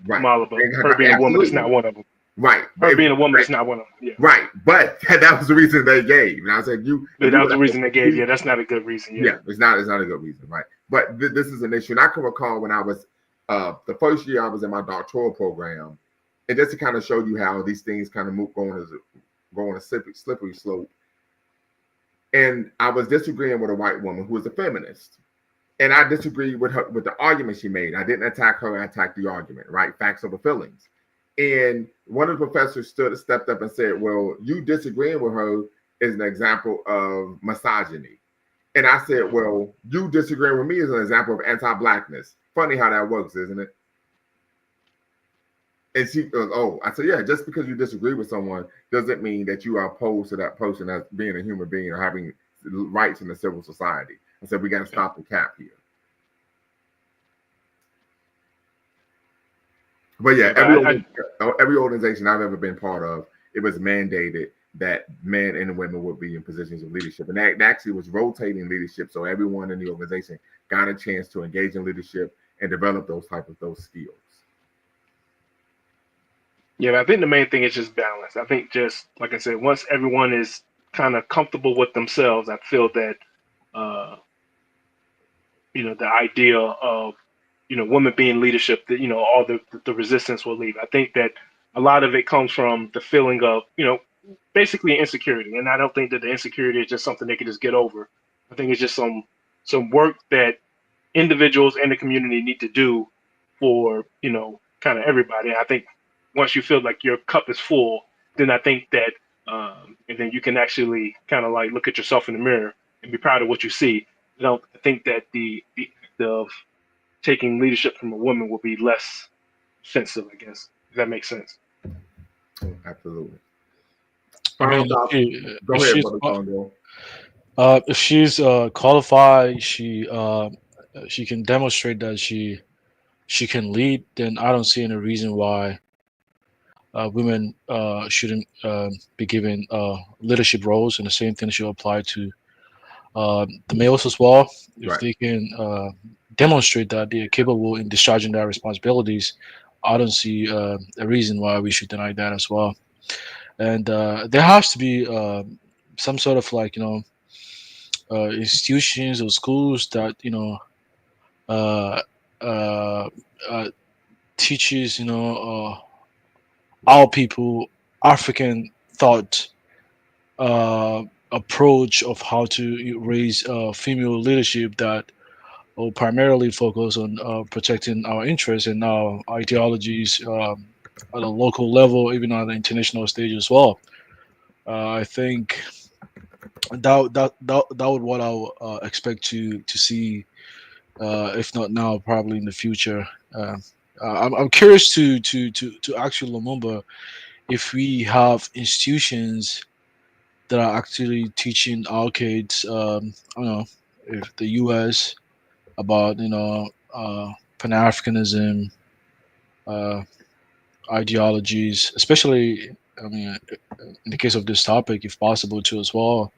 Kamala, but her being a woman is not one of them. Right. Her being a woman is not one of them. Yeah. Right. But that was the reason they gave. And I said, That was the reason they gave. Yeah, that's not a good reason. Yeah, it's not a good reason, right? But this is an issue. And I can recall when I was the first year I was in my doctoral program, and just to kind of show you how these things kind of go on a slippery slope. And I was disagreeing with a white woman who was a feminist. And I disagreed with her with the argument she made. I didn't attack her, I attacked the argument, right? Facts over feelings. And one of the professors stepped up and said, well, you disagreeing with her is an example of misogyny. And I said, well, you disagreeing with me is an example of anti-blackness. Funny how that works, isn't it? And she goes, oh, I said, yeah, just because you disagree with someone doesn't mean that you are opposed to that person as being a human being or having rights in a civil society. I said, we got to stop the cap here. But yeah, every organization I've ever been part of, it was mandated that men and women would be in positions of leadership. And that actually was rotating leadership. So everyone in the organization got a chance to engage in leadership and develop those skills. Yeah, I think the main thing is just balance. I think just like I said, once everyone is kind of comfortable with themselves, I feel that the idea of women being leadership, that all the resistance will leave. I think that a lot of it comes from the feeling of basically insecurity, and I don't think that the insecurity is just something they can just get over. I think it's just some work that individuals and the community need to do for kind of everybody. And I think once you feel like your cup is full, then I think that and then you can actually kind of like look at yourself in the mirror and be proud of what you see. I think that the act of taking leadership from a woman will be less offensive, I guess, if that makes sense. Absolutely. I mean, Go ahead, Brother Congo. if she's qualified, she can demonstrate that she can lead. Then I don't see any reason why women shouldn't be given leadership roles, and the same thing should apply to the males as well. If Right. they can demonstrate that they are capable in discharging their responsibilities, I don't see a reason why we should deny that as well. And there has to be some sort of like institutions or schools that uh, uh, uh, teaches our people African thought approach of how to raise female leadership that will primarily focus on protecting our interests and our ideologies at a local level, even on the international stage as well. I think that would what I would expect to see, if not now, probably in the future. I'm curious to actually Lumumba if we have institutions that are actually teaching our kids, I don't know, if the U.S. about Pan Africanism uh, ideologies, especially. I mean, in the case of this topic, if possible, too, as well.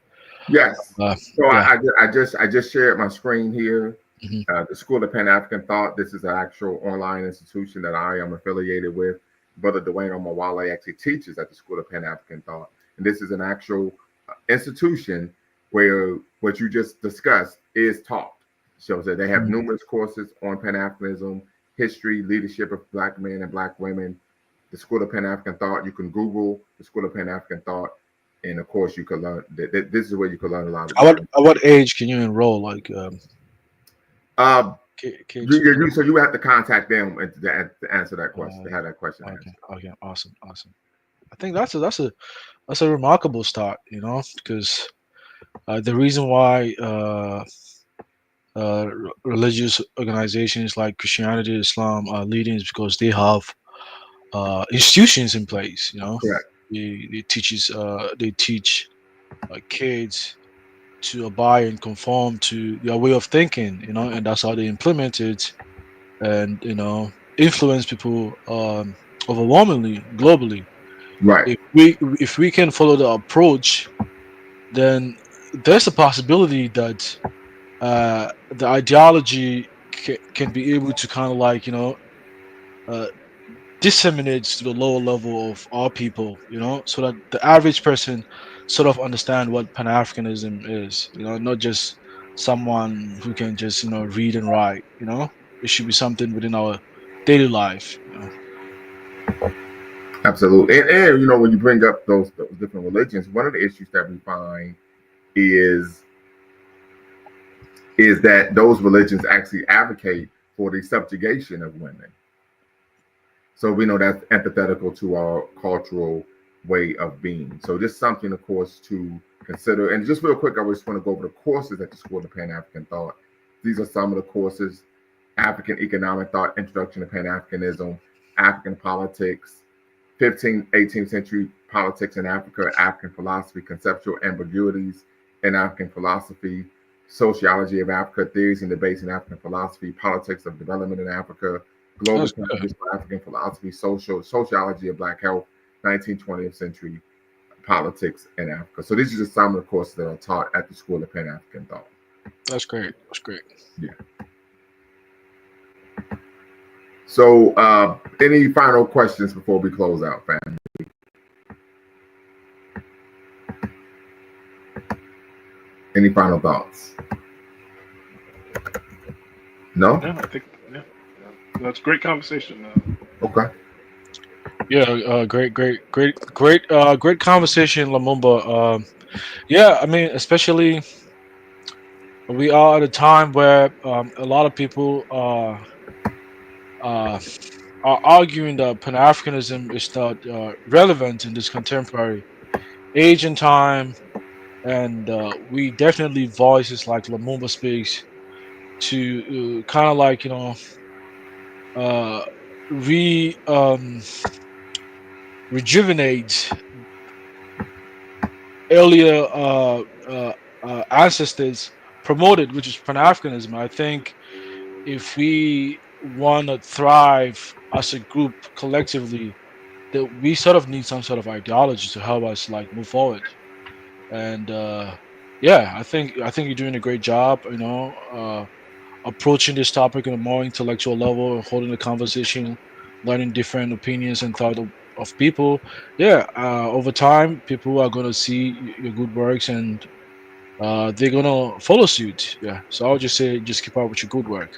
Yes. So Yeah. I just shared my screen here. Mhm. The School of Pan African Thought. This is an actual online institution that I am affiliated with. Brother Dwayne Omawale actually teaches at the School of Pan African Thought, and this is an actual institution where what you just discussed is taught. So that they have Mhm. numerous courses on Pan Africanism, history, leadership of Black men and Black women. The School of Pan African Thought. You can Google the School of Pan African Thought, and of course, you can learn. This is where you can learn a lot of. At what age can you enroll? Like kids? So you have to contact them to answer that question, to have that question answered. Okay, awesome. I think that's a remarkable start, because the reason why religious organizations like Christianity, Islam are leading is because they have institutions in place. Correct. They teach kids to abide and conform to their way of thinking, and that's how they implement it, and influence people overwhelmingly globally. Right. If we can follow the approach, then there's a possibility that the ideology can be able to kind of like uh, disseminates to the lower level of our people, so that the average person sort of understand what Pan-Africanism is, not just someone who can just, read and write, it should be something within our daily life. Absolutely. And when you bring up those different religions, one of the issues that we find is that those religions actually advocate for the subjugation of women. So we know that's antithetical to our cultural way of being. So this is something, of course, to consider. And just real quick, I just want to go over the courses at the School of Pan-African Thought. These are some of the courses: African Economic Thought, Introduction to Pan-Africanism, African Politics, 15th, 18th century politics in Africa, African philosophy, conceptual ambiguities in African philosophy, sociology of Africa, theories and debates in African philosophy, politics of development in Africa, global That's good. contributions to African philosophy, sociology of Black health, 19th, 20th century politics in Africa. So these are just some of the courses that are taught at the School of Pan-African Thought. That's great. That's great. Yeah. So any final questions before we close out, family? Any final thoughts? No? Yeah, I think that's a great conversation. Okay. Yeah, great conversation, Lumumba. Yeah, I mean, especially we are at a time where a lot of people uh, are arguing that Pan Africanism is not relevant in this contemporary age and time, and we definitely voices like Lumumba speaks to kind of like uh, re rejuvenate earlier ancestors promoted, which is Pan Africanism. I think if we want to thrive as a group collectively, that we sort of need some sort of ideology to help us like move forward. And yeah, I think you're doing a great job. Approaching this topic on a more intellectual level, holding a conversation, learning different opinions and thought of people. Yeah, over time, people are gonna see your good works and they're gonna follow suit. Yeah, so I would just say, just keep up with your good work.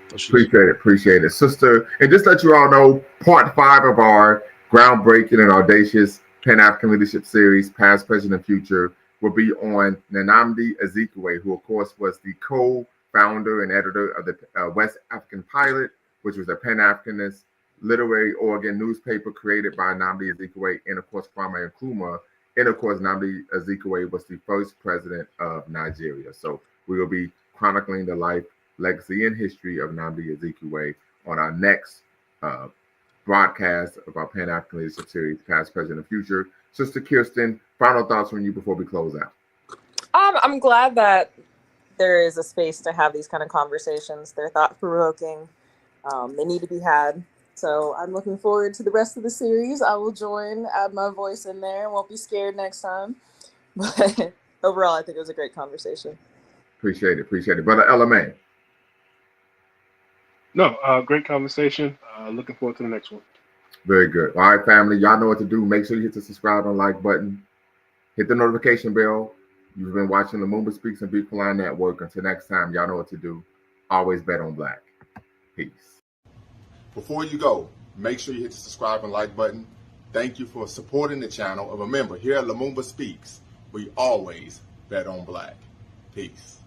That's just Appreciate it, sister. And just let you all know, part 5 of our groundbreaking and audacious Pan African Leadership Series, Past, Present, and Future, will be on Nnamdi Azikiwe, who, of course, was the co-founder and editor of the West African Pilot, which was a Pan Africanist literary organ newspaper created by Nnamdi Azikiwe and, of course, Kwame Nkrumah. And, of course, Nnamdi Azikiwe was the first president of Nigeria. So we will be chronicling the life, legacy, and history of Nnamdi Azikiwe on our next broadcast of our Pan-African Leadership Series, Past, Present, and Future. Sister Kirsten, final thoughts from you before we close out. I'm glad that there is a space to have these kind of conversations. They're thought-provoking. They need to be had. So I'm looking forward to the rest of the series. I will join, add my voice in there. Won't be scared next time. But overall, I think it was a great conversation. Appreciate it. Brother LMA. No, great conversation. Looking forward to the next one. Very good. All right, family. Y'all know what to do. Make sure you hit the subscribe and like button. Hit the notification bell. You've been watching the Lumumba Speaks and Beautiful Line Network. Until next time, y'all know what to do. Always bet on Black. Peace. Before you go, make sure you hit the subscribe and like button. Thank you for supporting the channel. And remember, here at Lumumba Speaks, we always bet on Black. Peace.